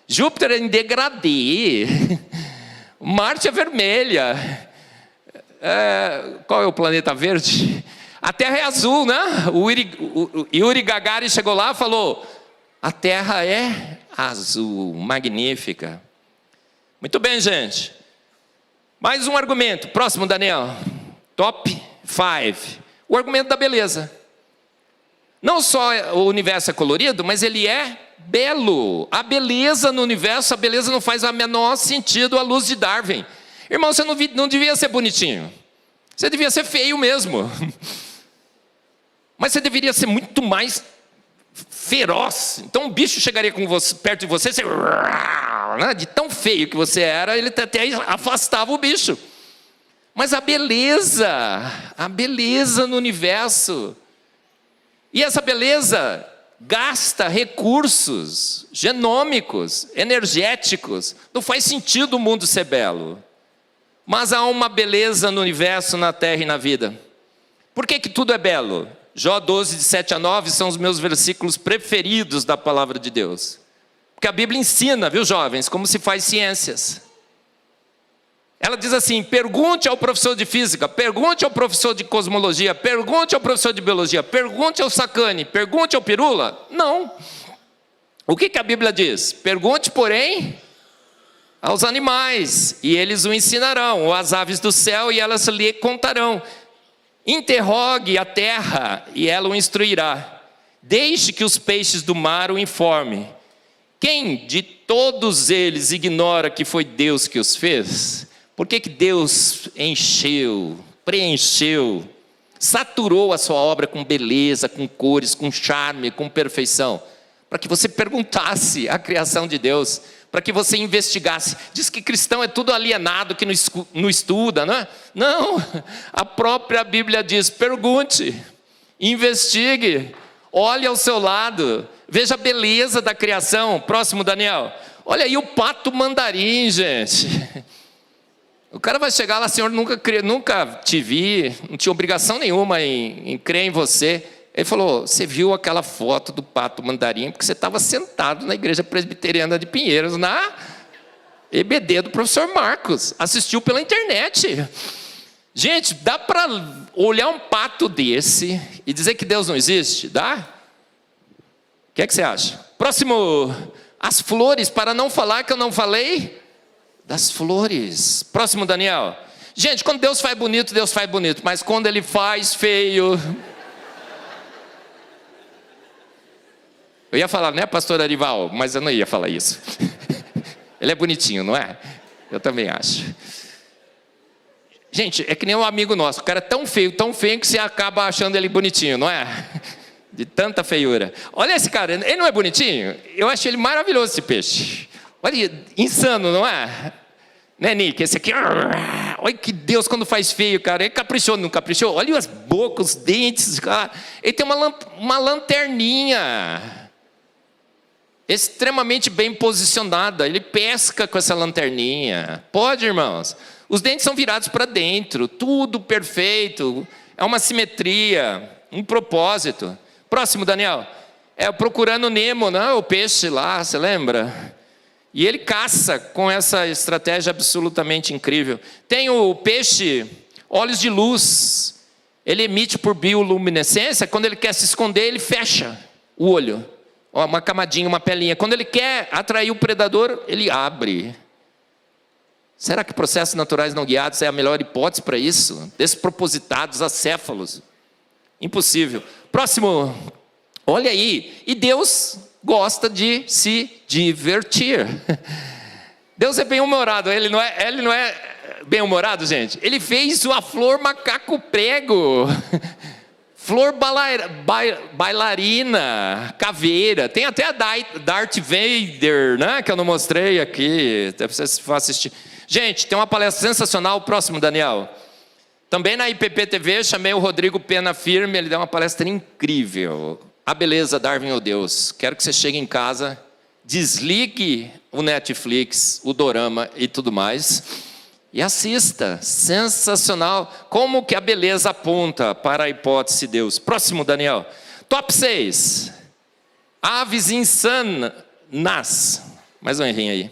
Júpiter é em degradê. Marte é vermelha. Qual é o planeta verde? A Terra é azul, né? O Yuri Gagarin chegou lá e falou: a Terra é azul, magnífica. Muito bem, gente. Mais um argumento. Próximo, Daniel. Top 5. O argumento da beleza. Não só o universo é colorido, mas ele é belo. A beleza no universo, a beleza não faz o menor sentido à luz de Darwin. Irmão, você não devia ser bonitinho. Você devia ser feio mesmo. Mas você deveria ser muito mais feroz. Então um bicho chegaria com você, perto de você, você, né? De tão feio que você era, ele até afastava o bicho. Mas a beleza no universo. E essa beleza gasta recursos genômicos, energéticos. Não faz sentido o mundo ser belo. Mas há uma beleza no universo, na terra e na vida. Por que tudo é belo? Jó 12, de 7 a 9, são os meus versículos preferidos da palavra de Deus. Porque a Bíblia ensina, viu, jovens, como se faz ciências. Ela diz assim: pergunte ao professor de física, pergunte ao professor de cosmologia, pergunte ao professor de biologia, pergunte ao Sacani, pergunte ao Pirula. Não. O que a Bíblia diz? Pergunte, porém, aos animais, e eles o ensinarão, ou às aves do céu, e elas lhe contarão. Interrogue a terra, e ela o instruirá. Deixe que os peixes do mar o informem. Quem de todos eles ignora que foi Deus que os fez? Por que Deus encheu, preencheu, saturou a sua obra com beleza, com cores, com charme, com perfeição? Para que você perguntasse a criação de Deus, para que você investigasse. Diz que cristão é tudo alienado, que não estuda, não é? Não, a própria Bíblia diz: pergunte, investigue, olhe ao seu lado, veja a beleza da criação. Próximo, Daniel. Olha aí o pato mandarim, gente. O cara vai chegar lá: Senhor, nunca te vi, não tinha obrigação nenhuma em crer em você. Ele falou: você viu aquela foto do pato mandarim porque você estava sentado na igreja presbiteriana de Pinheiros, na EBD do professor Marcos, assistiu pela internet. Gente, dá para olhar um pato desse e dizer que Deus não existe? Dá? O que é que você acha? Próximo, as flores, para não falar que eu não falei das flores. Próximo, Daniel. Gente, quando Deus faz bonito, Deus faz bonito, mas quando Ele faz feio... Eu ia falar, né, pastor Arival? Mas eu não ia falar isso. Ele é bonitinho, não é? Eu também acho. Gente, é que nem um amigo nosso. O cara é tão feio que você acaba achando ele bonitinho, não é? De tanta feiura. Olha esse cara, ele não é bonitinho? Eu acho ele maravilhoso, esse peixe. Olha, insano, não é? Né, Nick? Esse aqui... Olha que Deus quando faz feio, cara. Ele caprichou, não caprichou? Olha as bocas, os dentes, cara. Ele tem uma lanterninha extremamente bem posicionada. Ele pesca com essa lanterninha. Pode, irmãos? Os dentes são virados para dentro. Tudo perfeito. É uma simetria, um propósito. Próximo, Daniel. É Procurando Nemo, né? O peixe lá, você lembra? E ele caça com essa estratégia absolutamente incrível. Tem o peixe olhos de luz. Ele emite por bioluminescência. Quando ele quer se esconder, ele fecha o olho. Uma camadinha, uma pelinha. Quando ele quer atrair o predador, ele abre. Será que processos naturais não guiados é a melhor hipótese para isso? Despropositados, acéfalos. Impossível. Próximo. Olha aí. E Deus gosta de se divertir. Deus é bem-humorado. Ele não é bem-humorado, gente. Ele fez a flor macaco prego. Flor bailarina, caveira. Tem até a Darth Vader, né? Que eu não mostrei aqui. Até vocês vão assistir. Gente, tem uma palestra sensacional. Próximo, Daniel. Também na IPP TV, chamei o Rodrigo Pena Firme. Ele deu uma palestra incrível. A beleza, Darwin ou Deus. Quero que você chegue em casa, desligue o Netflix, o dorama e tudo mais, e assista. Sensacional. Como que a beleza aponta para a hipótese de Deus. Próximo, Daniel. Top 6. Aves insanas. Mais um errinho aí.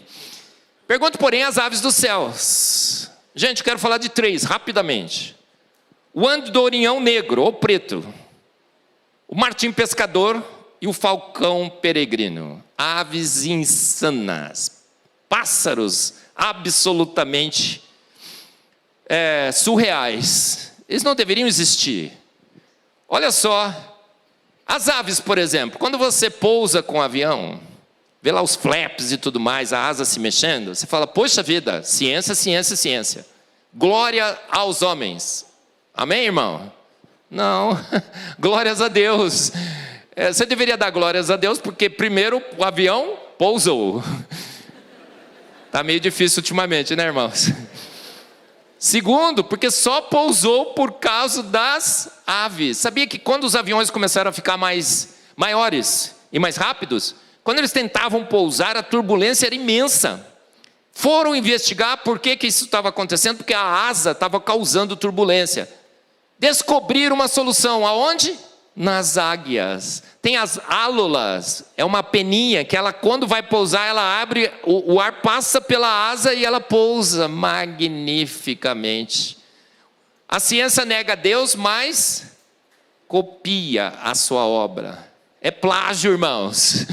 Pergunto, porém, às aves dos céus. Gente, quero falar de 3, rapidamente. O andorinhão negro, ou preto. O martim pescador e o falcão peregrino. Aves insanas. Pássaros absolutamente surreais. Eles não deveriam existir. Olha só. As aves, por exemplo. Quando você pousa com o avião, vê lá os flaps e tudo mais, a asa se mexendo, você fala, poxa vida, ciência, ciência, ciência. Glória aos homens. Amém, irmão? Não, glórias a Deus. Você deveria dar glórias a Deus, porque primeiro o avião pousou. Está meio difícil ultimamente, né, irmãos? Segundo, porque só pousou por causa das aves. Sabia que quando os aviões começaram a ficar maiores e mais rápidos, quando eles tentavam pousar, a turbulência era imensa. Foram investigar por que isso estava acontecendo, porque a asa estava causando turbulência. Descobriram uma solução. Aonde? Nas águias. Tem as álulas, é uma peninha que ela, quando vai pousar, ela abre, o ar passa pela asa e ela pousa magnificamente. A ciência nega Deus, mas copia a sua obra. É plágio, irmãos.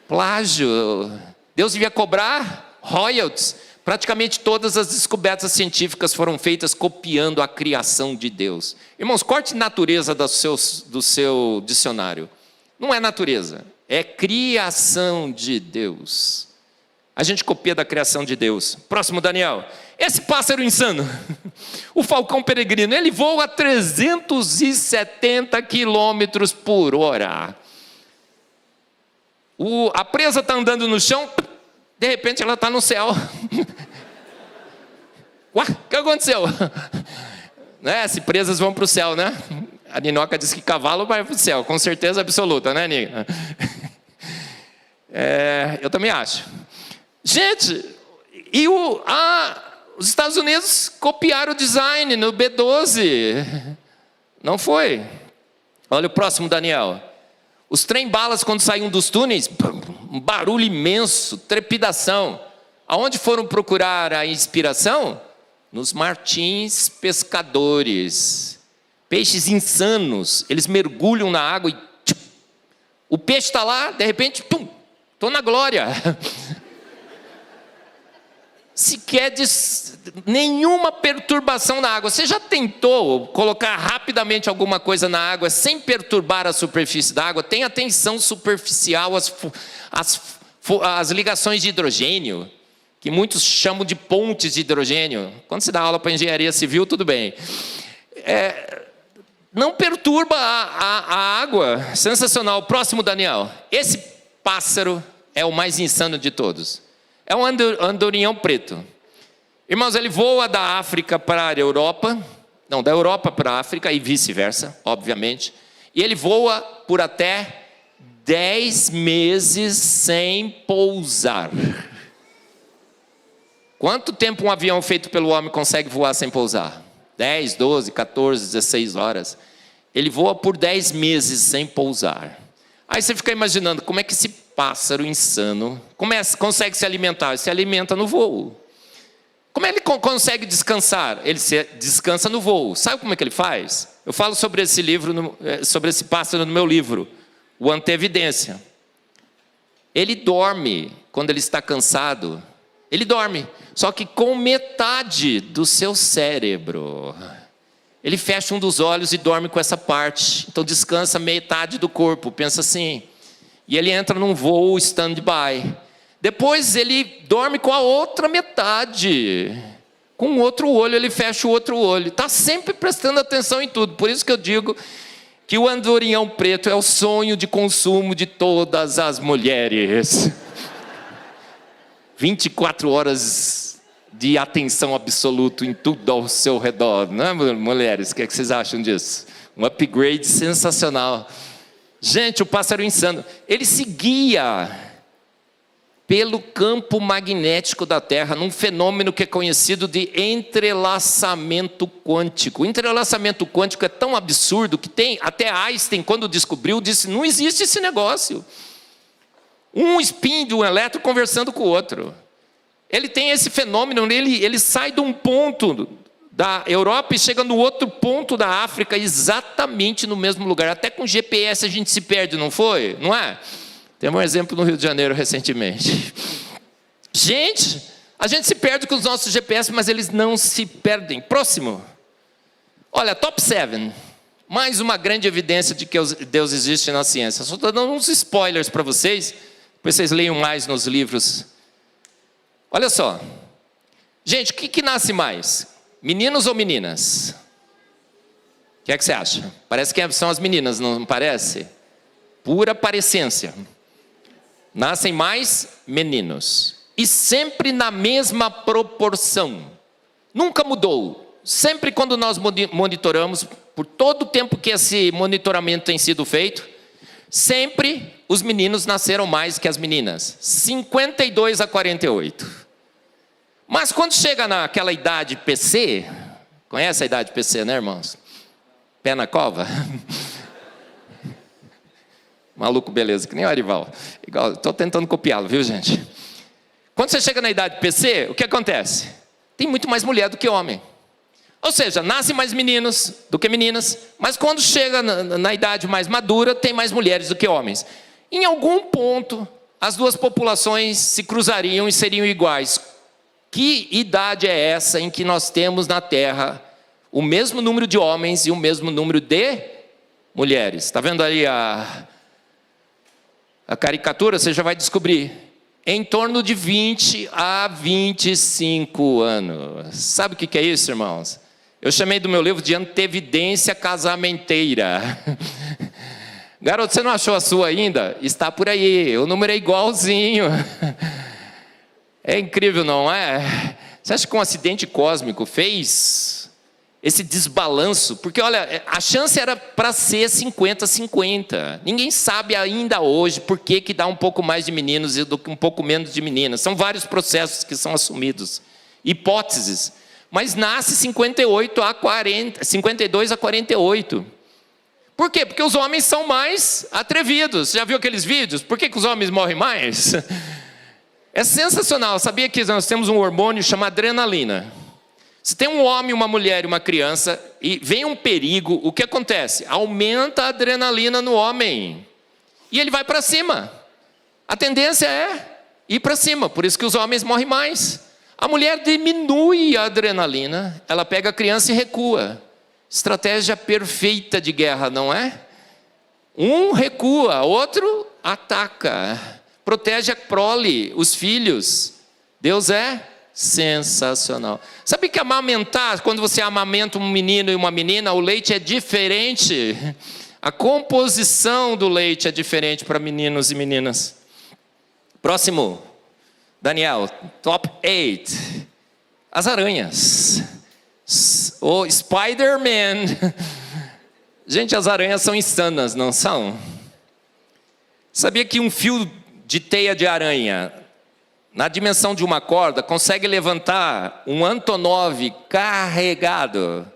Plágio. Deus devia cobrar royalties. Praticamente todas as descobertas científicas foram feitas copiando a criação de Deus. Irmãos, corte natureza do seu dicionário. Não é natureza, é criação de Deus. A gente copia da criação de Deus. Próximo, Daniel. Esse pássaro insano, o falcão peregrino, ele voa a 370 quilômetros por hora. A presa está andando no chão, de repente ela está no céu. Ué, o que aconteceu? Né? Se presas vão para o céu, né? A Ninoca diz que cavalo vai para o céu, com certeza absoluta, né, Nina? Eu também acho. Gente, e os Estados Unidos copiaram o design no B-12. Não foi. Olha o próximo, Daniel. Os trem-balas, quando saíam dos túneis, um barulho imenso, trepidação. Aonde foram procurar a inspiração? Nos martins pescadores. Peixes insanos. Eles mergulham na água e... o peixe está lá, de repente, estou na glória. Sequer nenhuma perturbação na água. Você já tentou colocar rapidamente alguma coisa na água sem perturbar a superfície da água? Tem a tensão superficial, as ligações de hidrogênio, que muitos chamam de pontes de hidrogênio. Quando você dá aula para engenharia civil, tudo bem. Não perturba a água. Sensacional. Próximo, Daniel. Esse pássaro é o mais insano de todos. É um andorinhão preto. Irmãos, ele voa da África para a Europa. Não, da Europa para a África e vice-versa, obviamente. E ele voa por até 10 meses sem pousar. Quanto tempo um avião feito pelo homem consegue voar sem pousar? 10, 12, 14, 16 horas. Ele voa por 10 meses sem pousar. Aí você fica imaginando como é que esse pássaro insano consegue se alimentar? Ele se alimenta no voo. Como ele consegue descansar? Ele descansa no voo. Sabe como é que ele faz? Eu falo sobre esse sobre esse pássaro no meu livro, o Antevidência. Ele dorme quando ele está cansado. Ele dorme, só que com metade do seu cérebro. Ele fecha um dos olhos e dorme com essa parte. Então descansa metade do corpo, pensa assim. E ele entra num voo stand-by. Depois ele dorme com a outra metade. Com o outro olho, ele fecha o outro olho. Está sempre prestando atenção em tudo. Por isso que eu digo que o andorinhão preto é o sonho de consumo de todas as mulheres. 24 horas de atenção absoluta em tudo ao seu redor. Não é, mulheres? O que vocês acham disso? Um upgrade sensacional. Gente, o pássaro insano, ele se guia pelo campo magnético da Terra, num fenômeno que é conhecido de entrelaçamento quântico. O entrelaçamento quântico é tão absurdo que até Einstein, quando descobriu, disse, não existe esse negócio. Um spin de um elétron conversando com o outro. Ele tem esse fenômeno, ele sai de um ponto da Europa e chega no outro ponto da África, exatamente no mesmo lugar. Até com GPS a gente se perde, não foi? Não é? Tem um exemplo no Rio de Janeiro recentemente. Gente, a gente se perde com os nossos GPS, mas eles não se perdem. Próximo. Olha, top 7. Mais uma grande evidência de que Deus existe na ciência. Só estou dando uns spoilers para vocês, depois vocês leiam mais nos livros. Olha só. Gente, o que nasce mais? Meninos ou meninas? O que é que você acha? Parece que são as meninas, não parece? Pura parecência. Nascem mais meninos. E sempre na mesma proporção. Nunca mudou. Sempre quando nós monitoramos, por todo o tempo que esse monitoramento tem sido feito, sempre os meninos nasceram mais que as meninas. 52 a 48. Mas quando chega naquela idade PC, conhece a idade PC, né, irmãos? Pé na cova? Maluco, beleza, que nem o Arival. Estou tentando copiá-lo, viu, gente? Quando você chega na idade PC, o que acontece? Tem muito mais mulher do que homem. Ou seja, nascem mais meninos do que meninas, mas quando chega na idade mais madura, tem mais mulheres do que homens. Em algum ponto, as duas populações se cruzariam e seriam iguais. Que idade é essa em que nós temos na Terra o mesmo número de homens e o mesmo número de mulheres? Está vendo aí a caricatura? Você já vai descobrir. Em torno de 20 a 25 anos. Sabe o que é isso, irmãos? Eu chamei do meu livro de antevidência casamenteira. Garoto, você não achou a sua ainda? Está por aí, o número é igualzinho. É incrível, não é? Você acha que um acidente cósmico fez esse desbalanço? Porque, olha, a chance era para ser 50-50. Ninguém sabe ainda hoje por que dá um pouco mais de meninos e um pouco menos de meninas. São vários processos que são assumidos. Hipóteses. Mas nasce 52 a 48. Por quê? Porque os homens são mais atrevidos. Já viu aqueles vídeos? Por que os homens morrem mais? É sensacional. Sabia que nós temos um hormônio chamado adrenalina. Se tem um homem, uma mulher e uma criança, e vem um perigo, o que acontece? Aumenta a adrenalina no homem. E ele vai para cima. A tendência é ir para cima. Por isso que os homens morrem mais. A mulher diminui a adrenalina, ela pega a criança e recua. Estratégia perfeita de guerra, não é? Um recua, outro ataca. Protege a prole, os filhos. Deus é sensacional. Sabe que amamentar, quando você amamenta um menino e uma menina, o leite é diferente. A composição do leite é diferente para meninos e meninas. Próximo. Daniel, top 8. As aranhas. O Spider-Man. Gente, as aranhas são insanas, não são? Sabia que um fio de teia de aranha, na dimensão de uma corda, consegue levantar um Antonov carregado?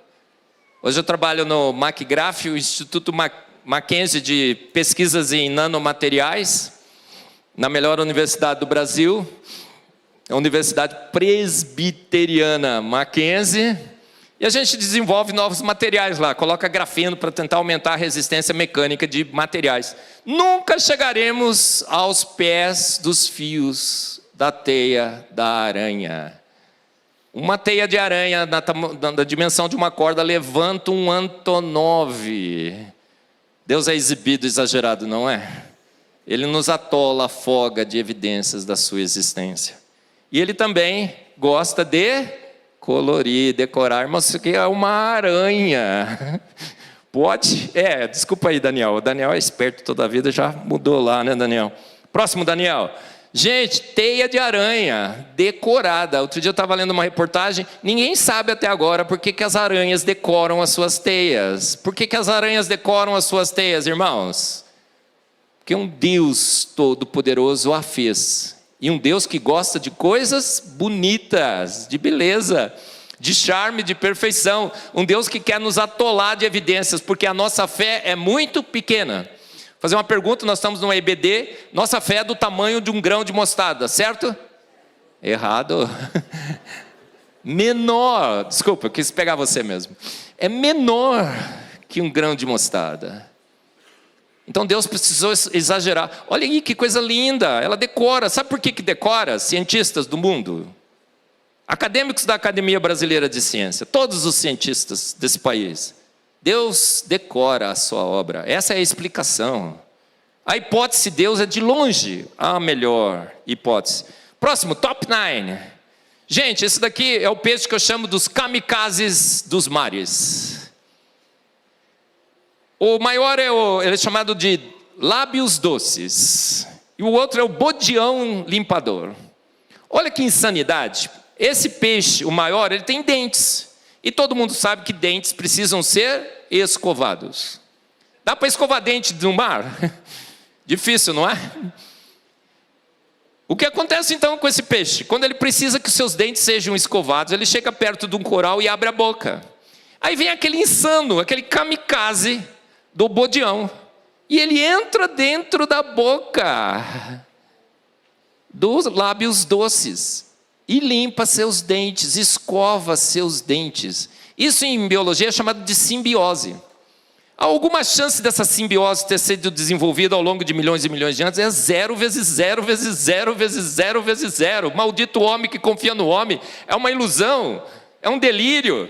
Hoje eu trabalho no McGrath, o Instituto Mackenzie de Pesquisas em Nanomateriais, na melhor universidade do Brasil, a Universidade Presbiteriana Mackenzie, e a gente desenvolve novos materiais lá, coloca grafeno para tentar aumentar a resistência mecânica de materiais. Nunca chegaremos aos pés dos fios da teia da aranha. Uma teia de aranha na dimensão de uma corda levanta um Antonov. Deus é exibido, exagerado, não é? Ele nos atola, afoga de evidências da sua existência. E ele também gosta de colorir, decorar, mas isso aqui é uma aranha. Pode? Desculpa aí, Daniel. O Daniel é esperto toda a vida, já mudou lá, né, Daniel? Próximo, Daniel. Gente, teia de aranha decorada. Outro dia eu estava lendo uma reportagem, ninguém sabe até agora por que as aranhas decoram as suas teias. Por que as aranhas decoram as suas teias, irmãos? Porque um Deus todo-poderoso a fez. E um Deus que gosta de coisas bonitas, de beleza, de charme, de perfeição. Um Deus que quer nos atolar de evidências, porque a nossa fé é muito pequena. fazer uma pergunta, nós estamos no EBD, nossa fé é do tamanho de um grão de mostarda, certo? Errado. Menor, desculpa, eu quis pegar você mesmo. É menor que um grão de mostarda. Então Deus precisou exagerar. Olha aí que coisa linda, ela decora. Sabe por que decora? Cientistas do mundo, acadêmicos da Academia Brasileira de Ciência, todos os cientistas desse país. Deus decora a sua obra. Essa é a explicação. A hipótese de Deus é de longe a melhor hipótese. Próximo, top 9. Gente, esse daqui é o peixe que eu chamo dos kamikazes dos mares. O maior ele é chamado de lábios doces. E o outro é o bodião limpador. Olha que insanidade. Esse peixe, o maior, ele tem dentes. E todo mundo sabe que dentes precisam ser escovados. Dá para escovar dente no mar? Difícil, não é? O que acontece então com esse peixe? Quando ele precisa que os seus dentes sejam escovados, ele chega perto de um coral e abre a boca. Aí vem aquele insano, aquele kamikaze do bodião. E ele entra dentro da boca dos lábios doces. E limpa seus dentes, escova seus dentes. Isso em biologia é chamado de simbiose. Há alguma chance dessa simbiose ter sido desenvolvida ao longo de milhões e milhões de anos? É 0 vezes 0 vezes 0 vezes 0 vezes 0. Maldito homem que confia no homem. É uma ilusão, é um delírio.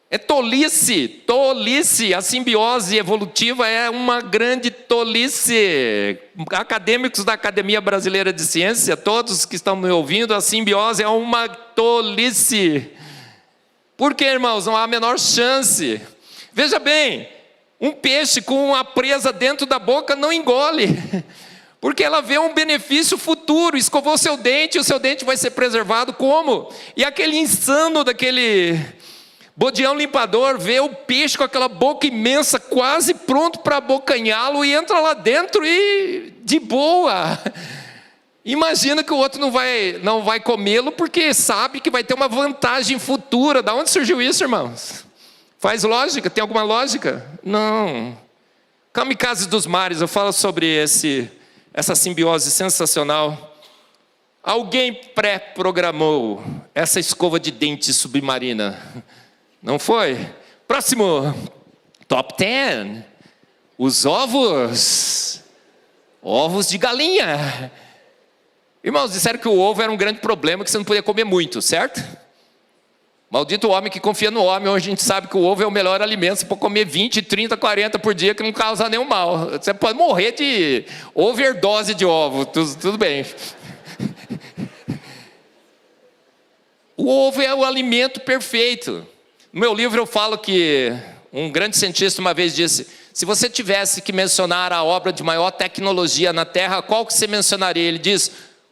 É tolice, tolice. A simbiose evolutiva é uma grande tolice. Acadêmicos da Academia Brasileira de Ciência, todos que estão me ouvindo, a simbiose é uma tolice. Por quê, irmãos? Não há a menor chance. Veja bem, um peixe com uma presa dentro da boca não engole, porque ela vê um benefício futuro. Escovou seu dente, o seu dente vai ser preservado. Como? E aquele insano daquele bodião limpador vê o peixe com aquela boca imensa, quase pronto para abocanhá-lo, e entra lá dentro e de boa. Imagina que o outro não vai comê-lo porque sabe que vai ter uma vantagem futura. Da onde surgiu isso, irmãos? Faz lógica? Tem alguma lógica? Não. Kamikazes dos mares, eu falo sobre essa simbiose sensacional. Alguém pré-programou essa escova de dente submarina. Não foi? Próximo, top 10. Os ovos. Ovos de galinha. Irmãos, disseram que o ovo era um grande problema, que você não podia comer muito, certo? Maldito homem que confia no homem. Hoje a gente sabe que o ovo é o melhor alimento. Você pode comer 20, 30, 40 por dia, que não causa nenhum mal. Você pode morrer de overdose de ovo, tudo bem. O ovo é o alimento perfeito. No meu livro eu falo que um grande cientista uma vez disse: se você tivesse que mencionar a obra de maior tecnologia na Terra, qual que você mencionaria? Ele diz: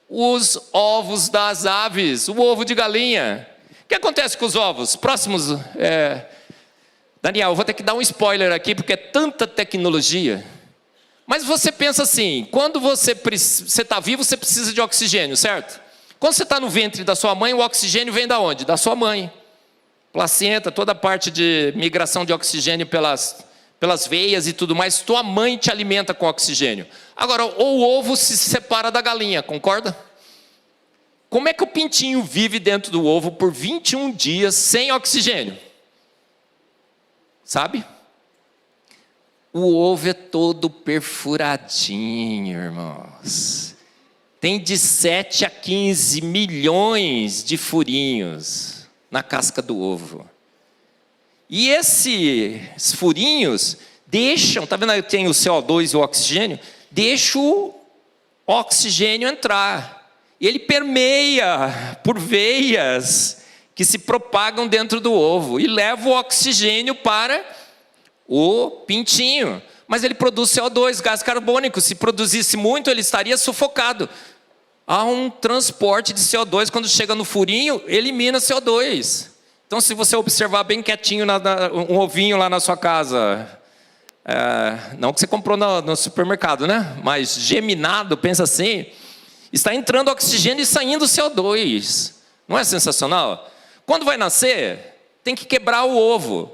os ovos das aves, o ovo de galinha. O que acontece com os ovos? Próximos, Daniel, eu vou ter que dar um spoiler aqui, porque é tanta tecnologia. Mas você pensa assim, quando você está vivo, você precisa de oxigênio, certo? Quando você está no ventre da sua mãe, o oxigênio vem da onde? Da sua mãe. Placenta, toda a parte de migração de oxigênio pelas veias e tudo mais, tua mãe te alimenta com oxigênio. Agora, o ovo se separa da galinha, concorda? Como é que o pintinho vive dentro do ovo por 21 dias sem oxigênio? Sabe? O ovo é todo perfuradinho, irmãos. Tem de 7 a 15 milhões de furinhos na casca do ovo. E esses furinhos deixam, tá vendo aí, tem o CO2 e o oxigênio, deixa o oxigênio entrar. E ele permeia por veias que se propagam dentro do ovo e leva o oxigênio para o pintinho. Mas ele produz CO2, gás carbônico. Se produzisse muito, ele estaria sufocado. Há um transporte de CO2, quando chega no furinho, elimina CO2. Então, se você observar bem quietinho um ovinho lá na sua casa, não que você comprou no supermercado, né? Mas geminado, pensa assim, está entrando oxigênio e saindo CO2. Não é sensacional? Quando vai nascer, tem que quebrar o ovo.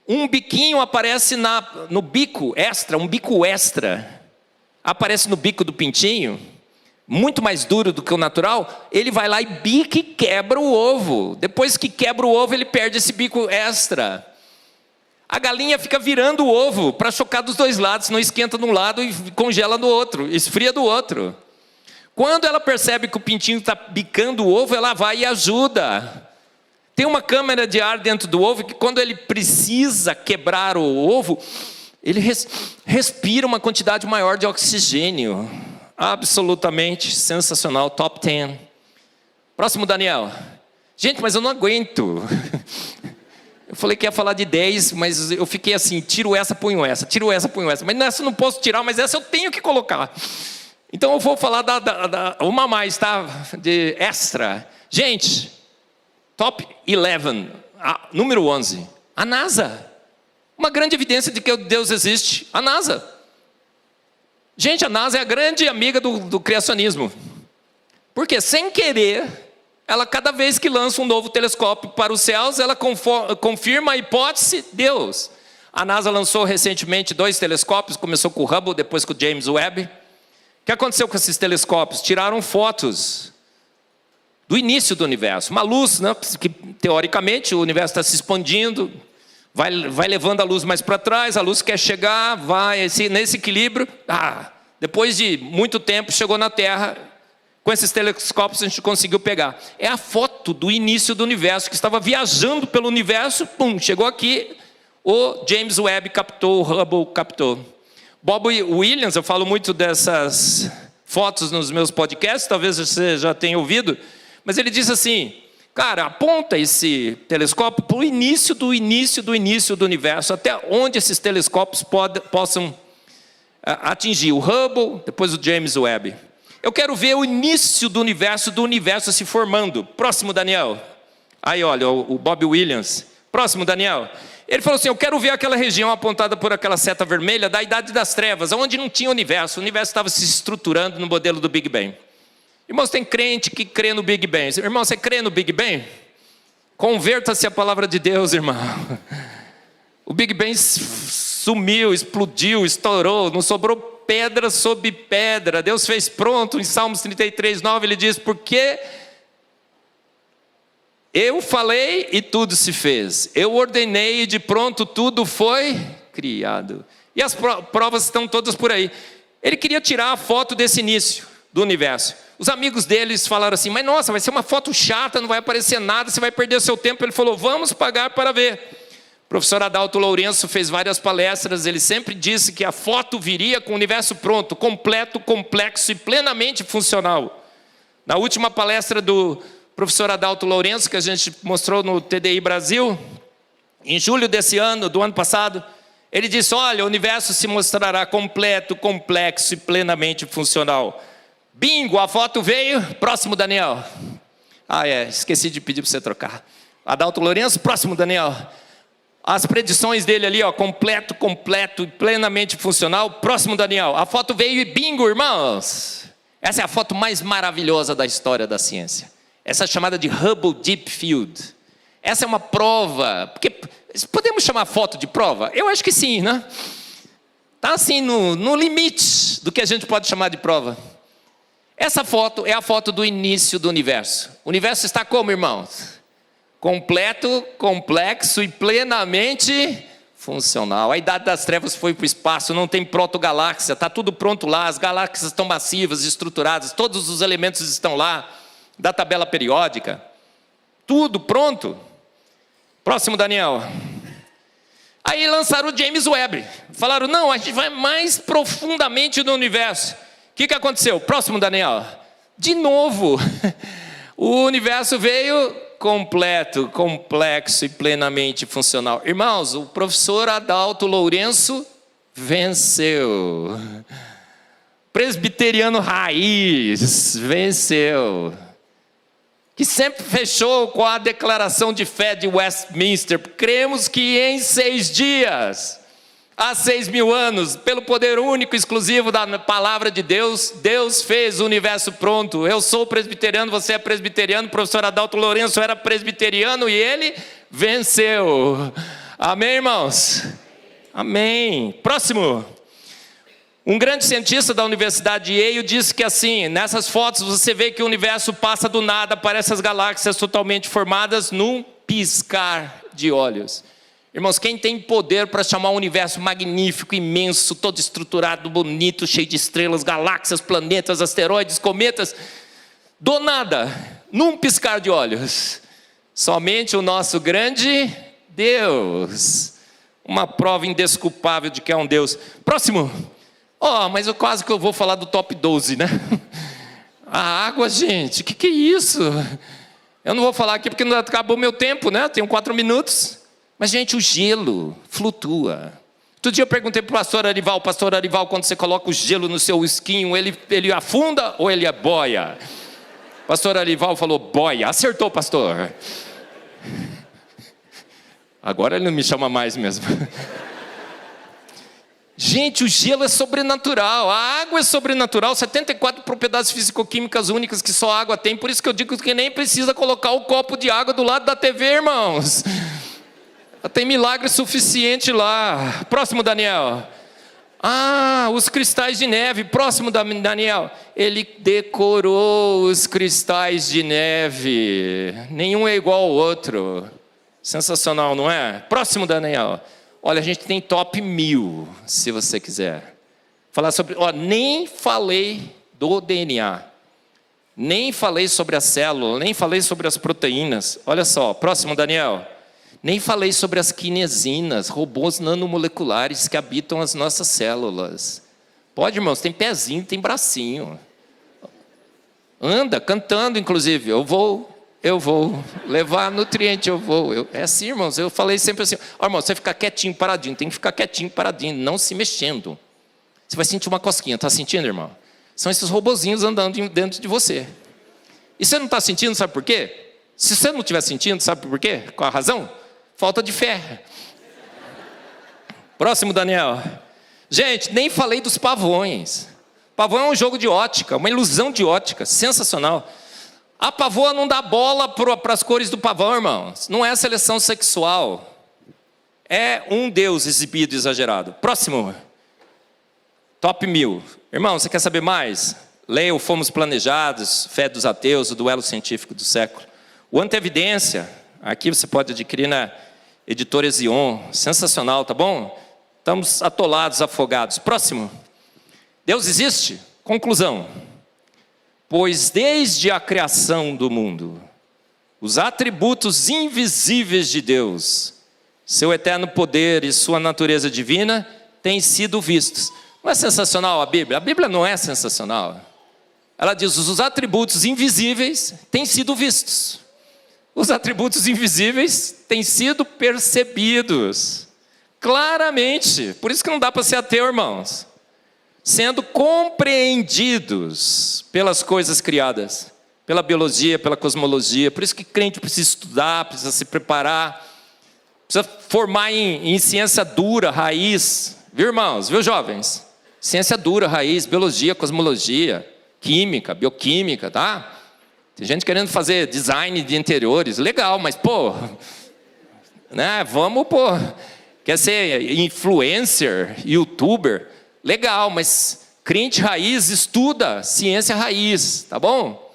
Um biquinho aparece no bico extra, um bico extra. Aparece no bico do pintinho, muito mais duro do que o natural. Ele vai lá e bica e quebra o ovo. Depois que quebra o ovo, ele perde esse bico extra. A galinha fica virando o ovo para chocar dos dois lados, não esquenta de um lado e congela do outro, esfria do outro. Quando ela percebe que o pintinho está bicando o ovo, ela vai e ajuda. Tem uma câmara de ar dentro do ovo que quando ele precisa quebrar o ovo, ele respira uma quantidade maior de oxigênio. Absolutamente sensacional, top 10. Próximo, Daniel. Gente, mas eu não aguento. Eu falei que ia falar de 10, mas eu fiquei assim, tiro essa, ponho essa, tiro essa, ponho essa. Mas essa eu não posso tirar, mas essa eu tenho que colocar. Então eu vou falar uma mais, tá? De extra. Gente, top 11, número 11. A NASA. Uma grande evidência de que Deus existe. A NASA. Gente, a NASA é a grande amiga do criacionismo. Porque sem querer, ela cada vez que lança um novo telescópio para os céus, ela confirma a hipótese Deus. A NASA lançou recentemente 2 telescópios, começou com o Hubble, depois com o James Webb. O que aconteceu com esses telescópios? Tiraram fotos do início do universo. Uma luz, né, que teoricamente o universo está se expandindo, vai levando a luz mais para trás, a luz quer chegar, vai nesse equilíbrio. Depois de muito tempo chegou na Terra. Com esses telescópios a gente conseguiu pegar. É a foto do início do universo, que estava viajando pelo universo, chegou aqui, o James Webb captou, o Hubble captou. Bob Williams, eu falo muito dessas fotos nos meus podcasts, talvez você já tenha ouvido, mas ele disse assim, cara, aponta esse telescópio para o início do universo, até onde esses telescópios possam atingir. O Hubble, depois o James Webb. Eu quero ver o início do universo se formando. Próximo, Daniel. Aí, olha, o Bob Williams. Próximo, Daniel. Ele falou assim, eu quero ver aquela região apontada por aquela seta vermelha da Idade das Trevas, onde não tinha universo. O universo estava se estruturando no modelo do Big Bang. Irmãos, tem crente que crê no Big Bang. Irmão, você crê no Big Bang? Converta-se à palavra de Deus, irmão. O Big Bang sumiu, explodiu, estourou, não sobrou pedra sobre pedra. Deus fez pronto. Em Salmos 33:9 ele diz, porque eu falei e tudo se fez, eu ordenei e de pronto tudo foi criado. E as provas estão todas por aí. Ele queria tirar a foto desse início do universo. Os amigos deles falaram assim, mas nossa, vai ser uma foto chata, não vai aparecer nada, você vai perder seu tempo. Ele falou, vamos pagar para ver. O professor Adalto Lourenço fez várias palestras, ele sempre disse que a foto viria com o universo pronto, completo, complexo e plenamente funcional. Na última palestra do professor Adalto Lourenço, que a gente mostrou no TDI Brasil, em julho desse ano, do ano passado, ele disse, olha, o universo se mostrará completo, complexo e plenamente funcional. Bingo, a foto veio. Próximo, Daniel. Esqueci de pedir para você trocar. Adalto Lourenço, próximo, Daniel. As predições dele ali, completo e plenamente funcional. Próximo, Daniel. A foto veio e bingo, irmãos. Essa é a foto mais maravilhosa da história da ciência. Essa é chamada de Hubble Deep Field. Essa é uma prova. Porque podemos chamar foto de prova? Eu acho que sim, né? Está assim no limite do que a gente pode chamar de prova. Essa foto é a foto do início do universo. O universo está como, irmãos? Completo, complexo e plenamente funcional. A Idade das Trevas foi para o espaço, não tem protogaláxia, está tudo pronto lá, as galáxias estão massivas, estruturadas, todos os elementos estão lá, da tabela periódica, tudo pronto. Próximo, Daniel. Aí lançaram o James Webb, falaram, não, a gente vai mais profundamente no universo. O que aconteceu? Próximo, Daniel. De novo, o universo veio completo, complexo e plenamente funcional. Irmãos, o professor Adalto Lourenço venceu. Presbiteriano raiz, venceu. Que sempre fechou com a declaração de fé de Westminster. Cremos que em 6 dias, há 6.000 anos, pelo poder único e exclusivo da palavra de Deus, Deus fez o universo pronto. Eu sou presbiteriano, você é presbiteriano, o professor Adalto Lourenço era presbiteriano e ele venceu. Amém, irmãos? Amém. Próximo. Um grande cientista da Universidade de Yale disse que assim, nessas fotos você vê que o universo passa do nada para essas galáxias totalmente formadas num piscar de olhos. Irmãos, quem tem poder para chamar um universo magnífico, imenso, todo estruturado, bonito, cheio de estrelas, galáxias, planetas, asteroides, cometas, do nada, num piscar de olhos? Somente o nosso grande Deus. Uma prova indesculpável de que é um Deus. Próximo. Mas eu quase que eu vou falar do top 12, né? A água, gente, que é isso? Eu não vou falar aqui porque não acabou meu tempo, né? Tenho 4 minutos. Mas, gente, o gelo flutua. Outro dia eu perguntei para o pastor Arival, quando você coloca o gelo no seu esquinho, ele afunda ou ele boia? O pastor Arival falou, boia. Acertou, pastor. Agora ele não me chama mais mesmo. Gente, o gelo é sobrenatural, a água é sobrenatural, 74 propriedades físico-químicas únicas que só a água tem, por isso que eu digo que nem precisa colocar o copo de água do lado da TV, irmãos. Tem milagre suficiente lá. Próximo, Daniel. Os cristais de neve. Próximo, Daniel. Ele decorou os cristais de neve. Nenhum é igual ao outro. Sensacional, não é? Próximo, Daniel. Olha, a gente tem top 1000, se você quiser. Falar sobre... nem falei do DNA. Nem falei sobre a célula. Nem falei sobre as proteínas. Olha só, próximo, Daniel. Nem falei sobre as quinesinas, robôs nanomoleculares que habitam as nossas células. Pode, irmãos, tem pezinho, tem bracinho. Anda, cantando, inclusive. Eu vou levar nutriente, é assim, irmãos, eu falei sempre assim, irmão, você fica quietinho, paradinho, tem que ficar quietinho, paradinho, não se mexendo. Você vai sentir uma cosquinha, está sentindo, irmão? São esses robozinhos andando dentro de você. E você não está sentindo, sabe por quê? Se você não estiver sentindo, sabe por quê? Qual a razão? Falta de fé. Próximo, Daniel. Gente, nem falei dos pavões. Pavão é um jogo de ótica, uma ilusão de ótica, sensacional. A pavoa não dá bola para as cores do pavão, irmãos. Não é seleção sexual. É um Deus exibido, exagerado. Próximo. Top 1000. Irmão, você quer saber mais? Leia o Fomos Planejados, Fé dos Ateus, o Duelo Científico do Século. O Antevidência, aqui você pode adquirir na editora Zion. Sensacional, tá bom? Estamos atolados, afogados. Próximo. Deus existe? Conclusão. Pois desde a criação do mundo, os atributos invisíveis de Deus, seu eterno poder e sua natureza divina, têm sido vistos. Não é sensacional a Bíblia? A Bíblia não é sensacional. Ela diz, os atributos invisíveis têm sido vistos. Os atributos invisíveis têm sido percebidos claramente. Por isso que não dá para ser ateu, irmãos. Sendo compreendidos pelas coisas criadas, pela biologia, pela cosmologia. Por isso que crente precisa estudar, precisa se preparar, precisa formar em ciência dura, raiz. Viu, irmãos? Viu, jovens? Ciência dura, raiz, biologia, cosmologia, química, bioquímica, tá? Tem gente querendo fazer design de interiores, legal, mas né? Vamos, quer ser influencer, youtuber, legal, mas crente raiz estuda ciência raiz, tá bom?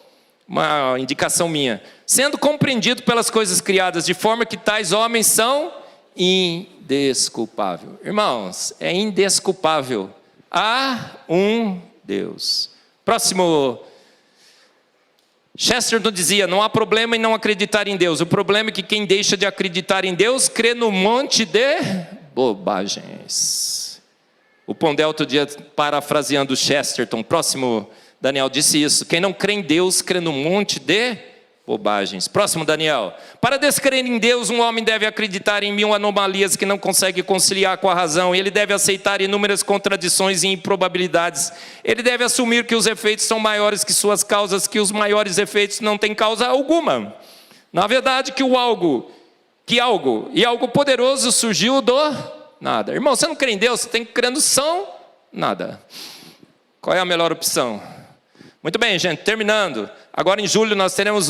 Uma indicação minha. Sendo compreendido pelas coisas criadas, de forma que tais homens são indesculpáveis. Irmãos, é indesculpável. Há um Deus. Próximo. Chesterton dizia, não há problema em não acreditar em Deus. O problema é que quem deixa de acreditar em Deus, crê num monte de bobagens. O Pondé, outro dia, parafraseando Chesterton, próximo, Daniel, disse isso. Quem não crê em Deus, crê num monte de bobagens. Próximo, Daniel. Para descrer em Deus, um homem deve acreditar em 1000 anomalias que não consegue conciliar com a razão. Ele deve aceitar inúmeras contradições e improbabilidades. Ele deve assumir que os efeitos são maiores que suas causas, que os maiores efeitos não têm causa alguma. Na verdade, que algo poderoso surgiu do nada. Irmão, você não crê em Deus, você tem que crer no nada. Qual é a melhor opção? Muito bem, gente, terminando. Agora em julho nós teremos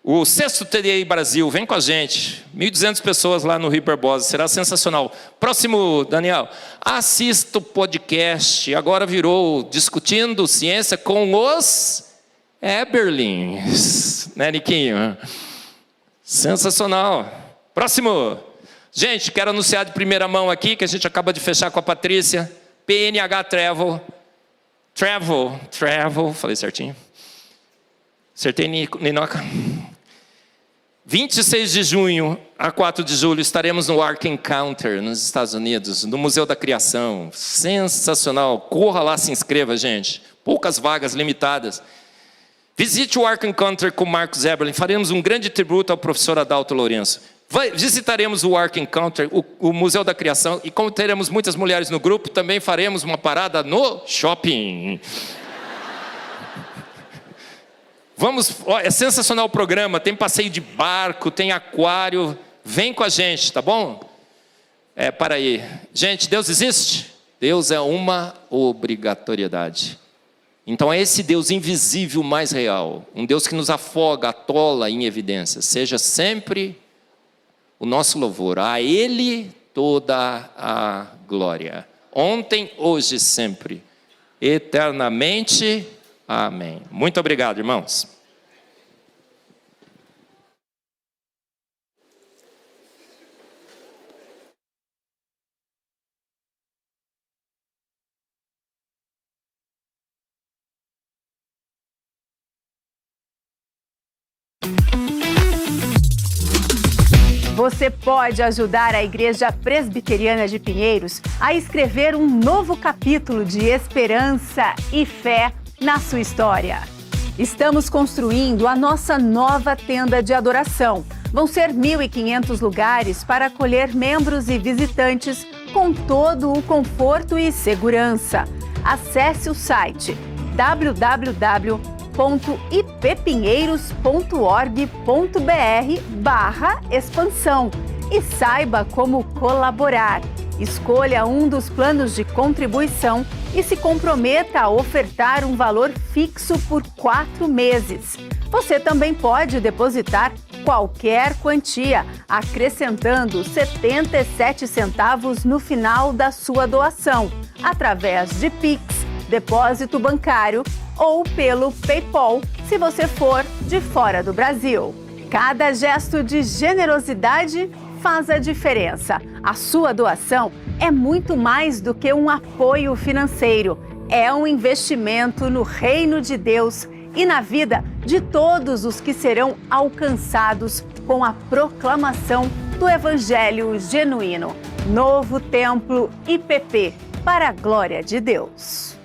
O 6º TDI Brasil, vem com a gente. 1.200 pessoas lá no Rio Barbosa, será sensacional. Próximo, Daniel. Assista o podcast, agora virou Discutindo Ciência com os Eberlins. Né, Niquinho? Sensacional. Próximo. Gente, quero anunciar de primeira mão aqui, que a gente acaba de fechar com a Patrícia. PNH Travel, falei certinho. Acertei, Ninoca. 26 de junho a 4 de julho estaremos no Ark Encounter, nos Estados Unidos, no Museu da Criação. Sensacional. Corra lá, se inscreva, gente. Poucas vagas, limitadas. Visite o Ark Encounter com Marcos Eberlin. Faremos um grande tributo ao professor Adalto Lourenço. Visitaremos o Ark Encounter, o Museu da Criação, e como teremos muitas mulheres no grupo, também faremos uma parada no shopping. É sensacional o programa, tem passeio de barco, tem aquário, vem com a gente, tá bom? Para aí. Gente, Deus existe? Deus é uma obrigatoriedade. Então é esse Deus invisível mais real, um Deus que nos afoga, atola em evidências. Seja sempre o nosso louvor, a Ele toda a glória. Ontem, hoje e sempre, eternamente. Amém. Muito obrigado, irmãos. Você pode ajudar a Igreja Presbiteriana de Pinheiros a escrever um novo capítulo de esperança e fé na sua história. Estamos construindo a nossa nova tenda de adoração. Vão ser 1.500 lugares para acolher membros e visitantes com todo o conforto e segurança. Acesse o site www.ippinheiros.org.br/expansão e saiba como colaborar. Escolha um dos planos de contribuição e se comprometa a ofertar um valor fixo por 4 meses. Você também pode depositar qualquer quantia, acrescentando 77 centavos no final da sua doação, através de Pix, depósito bancário ou pelo PayPal, se você for de fora do Brasil. Cada gesto de generosidade faz a diferença. A sua doação é muito mais do que um apoio financeiro. É um investimento no reino de Deus e na vida de todos os que serão alcançados com a proclamação do Evangelho genuíno. Novo Templo IPP, para a glória de Deus.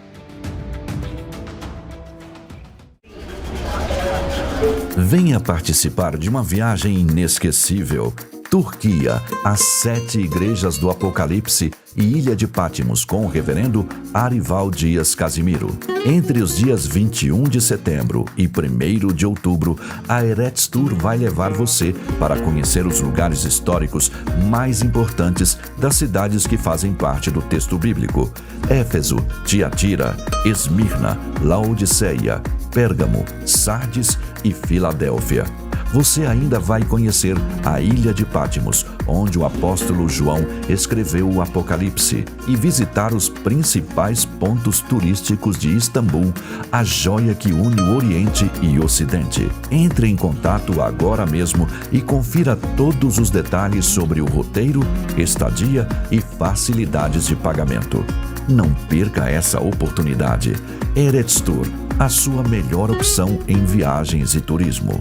Venha participar de uma viagem inesquecível. Turquia, as 7 igrejas do Apocalipse e Ilha de Patmos com o reverendo Arival Dias Casimiro. Entre os dias 21 de setembro e 1º de outubro, a Eretz Tour vai levar você para conhecer os lugares históricos mais importantes das cidades que fazem parte do texto bíblico: Éfeso, Tiatira, Esmirna, Laodiceia, Pérgamo, Sardes e Filadélfia. Você ainda vai conhecer a Ilha de Patmos, onde o apóstolo João escreveu o Apocalipse, e visitar os principais pontos turísticos de Istambul, a joia que une o Oriente e o Ocidente. Entre em contato agora mesmo e confira todos os detalhes sobre o roteiro, estadia e facilidades de pagamento. Não perca essa oportunidade. Eretz Tour, a sua melhor opção em viagens e turismo.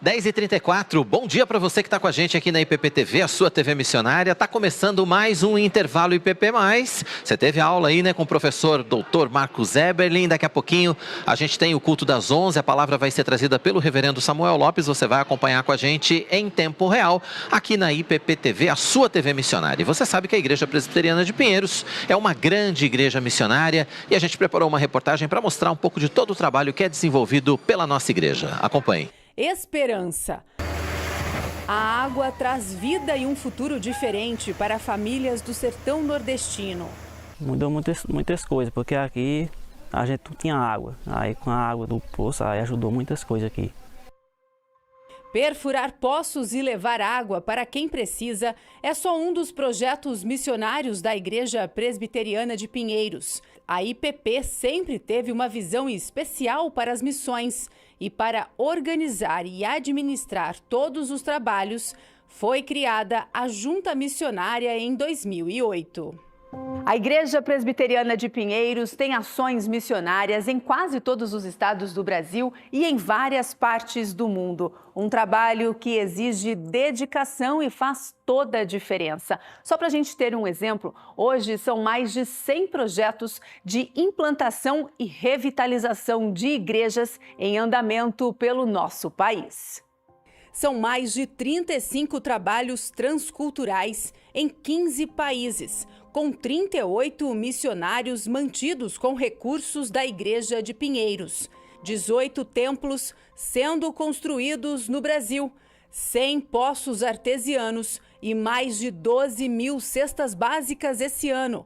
10h34, bom dia para você que está com a gente aqui na IPP-TV, a sua TV missionária. Está começando mais um Intervalo IPP+. Você teve aula aí, né, com o professor Dr. Marcos Eberlin. Daqui a pouquinho a gente tem o culto das 11, a palavra vai ser trazida pelo reverendo Samuel Lopes. Você vai acompanhar com a gente em tempo real aqui na IPP-TV, a sua TV missionária. E você sabe que a Igreja Presbiteriana de Pinheiros é uma grande igreja missionária e a gente preparou uma reportagem para mostrar um pouco de todo o trabalho que é desenvolvido pela nossa igreja. Acompanhe. Esperança. A água traz vida e um futuro diferente para famílias do sertão nordestino. Mudou muitas coisas, porque aqui a gente não tinha água. Aí com a água do poço, aí ajudou muitas coisas aqui. Perfurar poços e levar água para quem precisa é só um dos projetos missionários da Igreja Presbiteriana de Pinheiros. A IPP sempre teve uma visão especial para as missões e para organizar e administrar todos os trabalhos, foi criada a Junta Missionária em 2008. A Igreja Presbiteriana de Pinheiros tem ações missionárias em quase todos os estados do Brasil e em várias partes do mundo. Um trabalho que exige dedicação e faz toda a diferença. Só para a gente ter um exemplo, hoje são mais de 100 projetos de implantação e revitalização de igrejas em andamento pelo nosso país. São mais de 35 trabalhos transculturais em 15 países, com 38 missionários mantidos com recursos da Igreja de Pinheiros, 18 templos sendo construídos no Brasil, 100 poços artesianos e mais de 12 mil cestas básicas esse ano.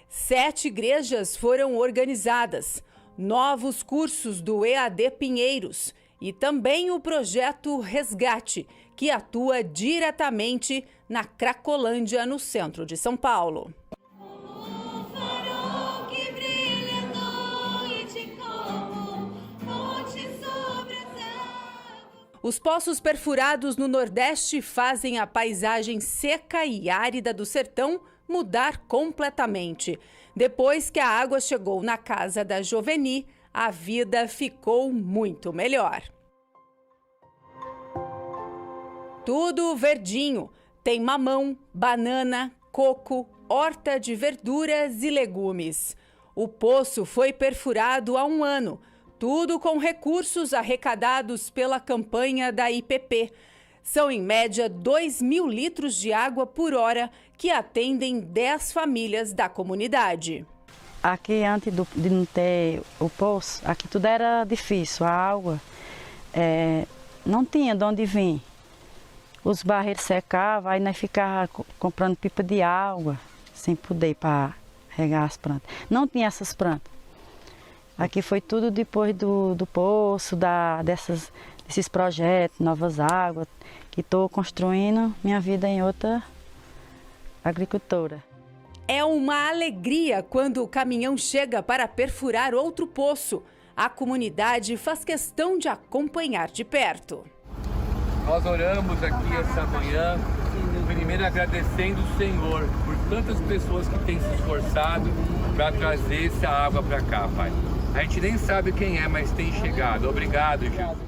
7 igrejas foram organizadas, novos cursos do EAD Pinheiros e também o projeto Resgate, que atua diretamente na Cracolândia, no centro de São Paulo. Os poços perfurados no Nordeste fazem a paisagem seca e árida do sertão mudar completamente. Depois que a água chegou na casa da Joveni, a vida ficou muito melhor. Tudo verdinho. Tem mamão, banana, coco, horta de verduras e legumes. O poço foi perfurado há um ano. Tudo com recursos arrecadados pela campanha da IPP. São, em média, 2.000 litros de água por hora que atendem 10 famílias da comunidade. Aqui, antes de não ter o poço, aqui tudo era difícil. A água não tinha de onde vir. Os barreiros secavam, aí nós ficávamos comprando pipa de água, sem poder para regar as plantas. Não tinha essas plantas. Aqui foi tudo depois do poço, desses projetos, Novas Águas, que estou construindo minha vida em outra agricultura. É uma alegria quando o caminhão chega para perfurar outro poço. A comunidade faz questão de acompanhar de perto. Nós oramos aqui essa manhã, primeiro agradecendo o Senhor por tantas pessoas que têm se esforçado para trazer essa água para cá, Pai. A gente nem sabe quem é, mas tem chegado. Obrigado, Jesus.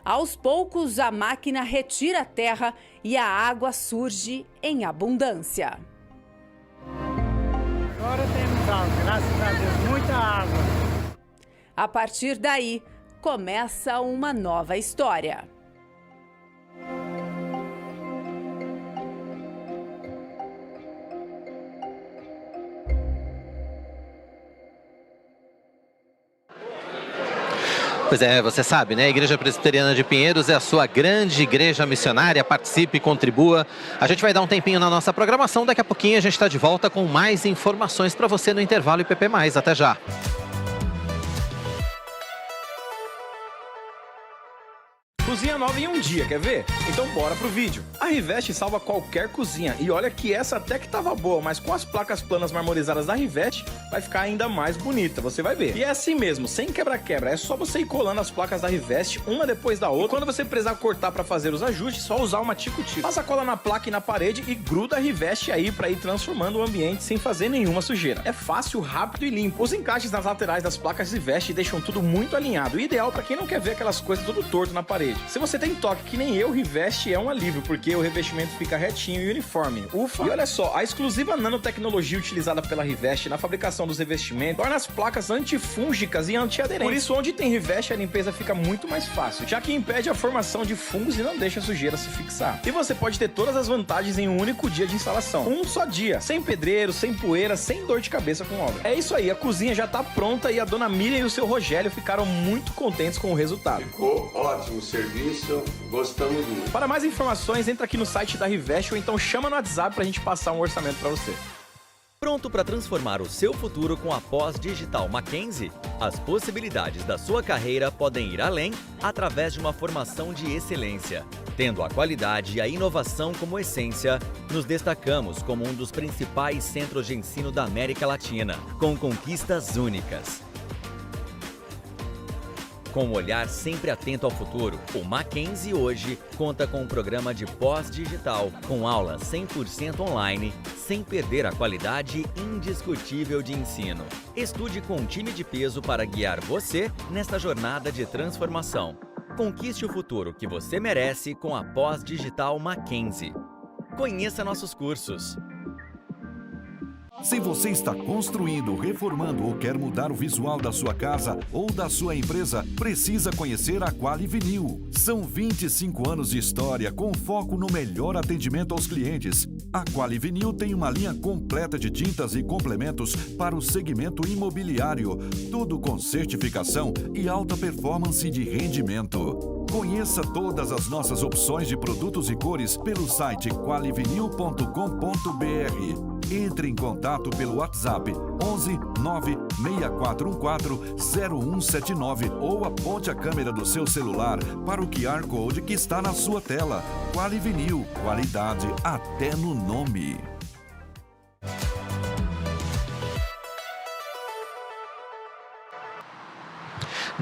Aos poucos, a máquina retira a terra e a água surge em abundância. Agora temos água, graças a Deus, muita água. A partir daí, começa uma nova história. Pois é, você sabe, né? A Igreja Presbiteriana de Pinheiros é a sua grande igreja missionária. Participe, contribua. A gente vai dar um tempinho na nossa programação. Daqui a pouquinho a gente está de volta com mais informações para você no intervalo IPP+. Até já! Cozinha nova em um dia, quer ver? Então bora pro vídeo. A Rivest salva qualquer cozinha. E olha que essa até que tava boa, mas com as placas planas marmorizadas da Rivest vai ficar ainda mais bonita, você vai ver. E é assim mesmo, sem quebra-quebra. É só você ir colando as placas da Rivest, uma depois da outra. E quando você precisar cortar pra fazer os ajustes, só usar uma tico-tico. Passa a cola na placa e na parede e gruda a Rivest aí pra ir transformando o ambiente sem fazer nenhuma sujeira. É fácil, rápido e limpo. Os encaixes nas laterais das placas Rivest deixam tudo muito alinhado. Ideal pra quem não quer ver aquelas coisas tudo torto na parede. Se você tem toque que nem eu, Rivest é um alívio, porque o revestimento fica retinho e uniforme. Ufa! E olha só, a exclusiva nanotecnologia utilizada pela Rivest na fabricação dos revestimentos torna as placas antifúngicas e antiaderentes. Por isso, onde tem Rivest, a limpeza fica muito mais fácil, já que impede a formação de fungos e não deixa a sujeira se fixar. E você pode ter todas as vantagens em um único dia de instalação. Um só dia, sem pedreiro, sem poeira, sem dor de cabeça com obra. É isso aí, a cozinha já tá pronta e a dona Miriam e o seu Rogério ficaram muito contentes com o resultado. Ficou ótimo o serviço, gostamos muito. Para mais informações, entra aqui no site da Rivest ou então chama no WhatsApp pra gente passar um orçamento pra você. Pronto para transformar o seu futuro com a pós-digital Mackenzie? As possibilidades da sua carreira podem ir além através de uma formação de excelência. Tendo a qualidade e a inovação como essência, nos destacamos como um dos principais centros de ensino da América Latina, com conquistas únicas. Com um olhar sempre atento ao futuro, o Mackenzie hoje conta com um programa de pós-digital, com aulas 100% online, sem perder a qualidade indiscutível de ensino. Estude com um time de peso para guiar você nesta jornada de transformação. Conquiste o futuro que você merece com a pós-digital Mackenzie. Conheça nossos cursos. Se você está construindo, reformando ou quer mudar o visual da sua casa ou da sua empresa, precisa conhecer a Quali Vinil. São 25 anos de história com foco no melhor atendimento aos clientes. A Quali Vinil tem uma linha completa de tintas e complementos para o segmento imobiliário, tudo com certificação e alta performance de rendimento. Conheça todas as nossas opções de produtos e cores pelo site qualivinil.com.br. Entre em contato pelo WhatsApp 11 9 6414 0179 ou aponte a câmera do seu celular para o QR Code que está na sua tela. Quali Vinil, qualidade até no nome.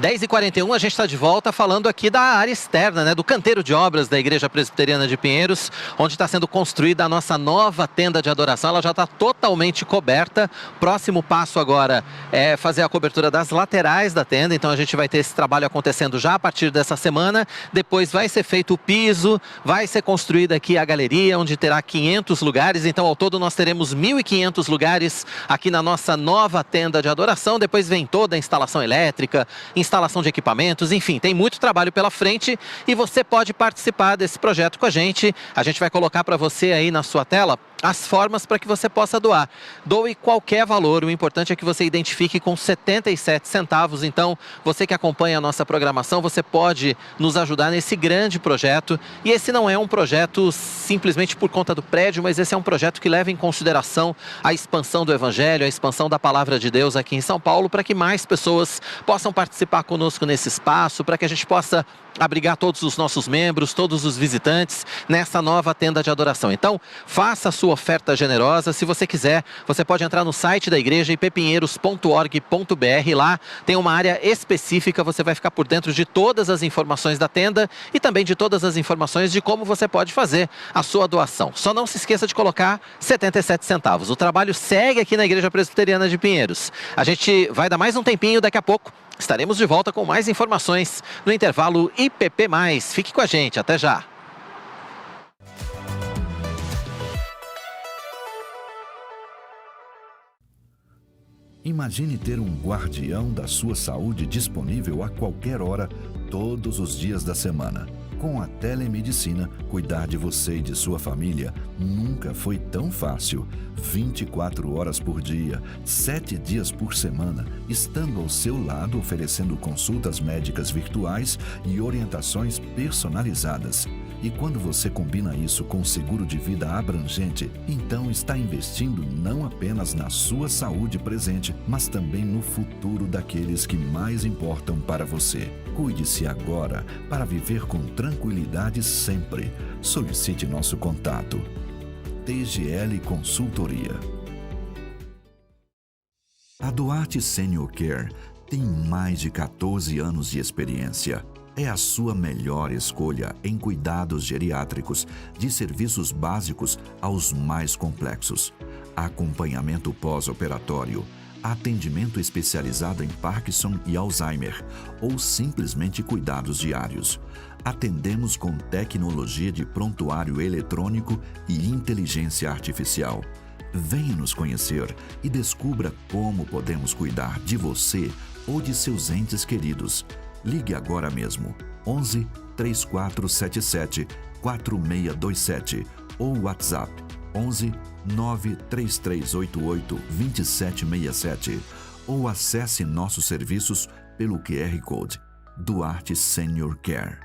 10h41, a gente está de volta falando aqui da área externa, né, do canteiro de obras da Igreja Presbiteriana de Pinheiros, onde está sendo construída a nossa nova tenda de adoração. Ela já está totalmente coberta. Próximo passo agora é fazer a cobertura das laterais da tenda, então a gente vai ter esse trabalho acontecendo já a partir dessa semana. Depois vai ser feito o piso, vai ser construída aqui a galeria, onde terá 500 lugares. Então, ao todo, nós teremos 1.500 lugares aqui na nossa nova tenda de adoração. Depois vem toda a instalação elétrica, instalação de equipamentos, enfim, tem muito trabalho pela frente e você pode participar desse projeto com a gente. A gente vai colocar para você aí na sua tela as formas para que você possa doar. Doe qualquer valor, o importante é que você identifique com 77 centavos. Então, você que acompanha a nossa programação, você pode nos ajudar nesse grande projeto. E esse não é um projeto simplesmente por conta do prédio, mas esse é um projeto que leva em consideração a expansão do Evangelho, a expansão da Palavra de Deus aqui em São Paulo, para que mais pessoas possam participar conosco nesse espaço, para que a gente possa abrigar todos os nossos membros, todos os visitantes nessa nova tenda de adoração. Então, faça a sua oferta generosa. Se você quiser, você pode entrar no site da igreja, ippinheiros.org.br. Lá tem uma área específica, você vai ficar por dentro de todas as informações da tenda e também de todas as informações de como você pode fazer a sua doação. Só não se esqueça de colocar 77 centavos. O trabalho segue aqui na Igreja Presbiteriana de Pinheiros. A gente vai dar mais um tempinho, daqui a pouco estaremos de volta com mais informações no intervalo IPP+. Fique com a gente, até já! Imagine ter um guardião da sua saúde disponível a qualquer hora, todos os dias da semana. Com a telemedicina, cuidar de você e de sua família nunca foi tão fácil. 24 horas por dia, 7 dias por semana, estando ao seu lado oferecendo consultas médicas virtuais e orientações personalizadas. E quando você combina isso com um seguro de vida abrangente, então está investindo não apenas na sua saúde presente, mas também no futuro daqueles que mais importam para você. Cuide-se agora para viver com tranquilidade sempre. Solicite nosso contato. TGL Consultoria. A Duarte Senior Care tem mais de 14 anos de experiência. É a sua melhor escolha em cuidados geriátricos, de serviços básicos aos mais complexos. Acompanhamento pós-operatório, atendimento especializado em Parkinson e Alzheimer, ou simplesmente cuidados diários. Atendemos com tecnologia de prontuário eletrônico e inteligência artificial. Venha nos conhecer e descubra como podemos cuidar de você ou de seus entes queridos. Ligue agora mesmo, 11 3477 4627 ou WhatsApp 11 93388 2767 ou acesse nossos serviços pelo QR Code. Duarte Senior Care.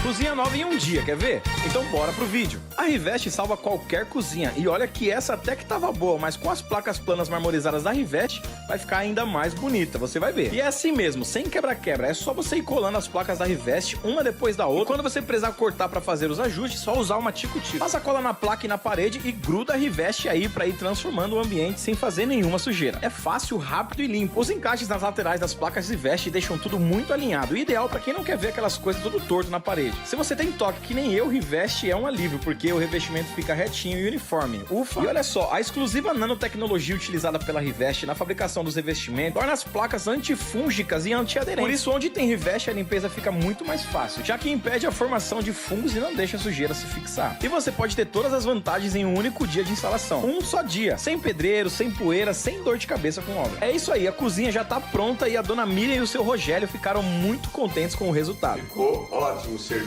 Cozinha nova em um dia, quer ver? Então bora pro vídeo. A Rivest salva qualquer cozinha. E olha que essa até que tava boa, mas com as placas planas marmorizadas da Rivest, vai ficar ainda mais bonita, você vai ver. E é assim mesmo, sem quebra-quebra. É só você ir colando as placas da Rivest, uma depois da outra. E quando você precisar cortar pra fazer os ajustes, só usar uma tico-tico. Passa a cola na placa e na parede e gruda a Rivest aí pra ir transformando o ambiente sem fazer nenhuma sujeira. É fácil, rápido e limpo. Os encaixes nas laterais das placas Rivest deixam tudo muito alinhado. Ideal pra quem não quer ver aquelas coisas tudo torto na parede. Se você tem toque que nem eu, Rivest é um alívio, porque o revestimento fica retinho e uniforme. Ufa! E olha só, a exclusiva nanotecnologia utilizada pela Rivest na fabricação dos revestimentos torna as placas antifúngicas e antiaderentes. Por isso, onde tem Rivest, a limpeza fica muito mais fácil, já que impede a formação de fungos e não deixa a sujeira se fixar. E você pode ter todas as vantagens em um único dia de instalação. Um só dia, sem pedreiro, sem poeira, sem dor de cabeça com obra. É isso aí, a cozinha já tá pronta e a dona Miriam e o seu Rogério ficaram muito contentes com o resultado. Ficou ótimo o serviço,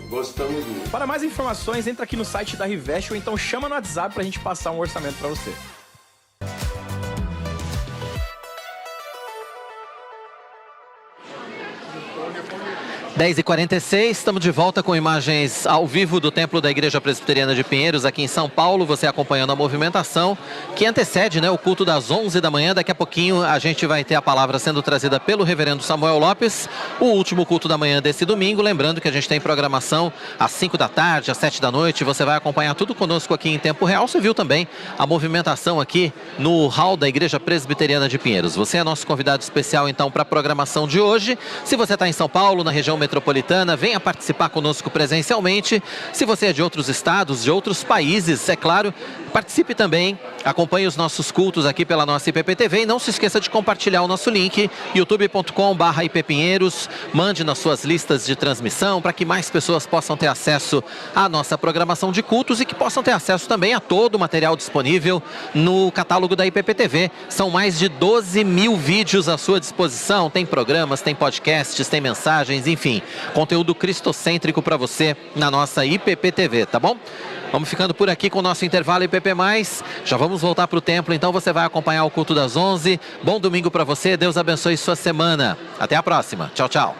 gostamos muito. Para mais informações, entra aqui no site da Rivest ou então chama no WhatsApp pra gente passar um orçamento para você. (10h46), estamos de volta com imagens ao vivo do Templo da Igreja Presbiteriana de Pinheiros, aqui em São Paulo. Você acompanhando a movimentação que antecede, o culto das 11 da manhã. Daqui a pouquinho a gente vai ter a palavra sendo trazida pelo reverendo Samuel Lopes, o último culto da manhã desse domingo. Lembrando que a gente tem programação às 5 da tarde, às 7 da noite. Você vai acompanhar tudo conosco aqui em tempo real. Você viu também a movimentação aqui no hall da Igreja Presbiteriana de Pinheiros. Você é nosso convidado especial, então, para a programação de hoje. Se você está em São Paulo, na região metropolitana, venha participar conosco presencialmente. Se você é de outros estados, de outros países, é claro, participe também, acompanhe os nossos cultos aqui pela nossa IPPTV e não se esqueça de compartilhar o nosso link, youtube.com/IPPinheiros. Mande nas suas listas de transmissão para que mais pessoas possam ter acesso à nossa programação de cultos e que possam ter acesso também a todo o material disponível no catálogo da IPPTV. São mais de 12 mil vídeos à sua disposição. Tem programas, tem podcasts, tem mensagens, enfim, conteúdo cristocêntrico para você na nossa IPPTV, tá bom? Vamos ficando por aqui com o nosso intervalo IPP+. Já vamos voltar para o templo, então você vai acompanhar o culto das 11. Bom domingo para você, Deus abençoe sua semana. Até a próxima. Tchau, tchau.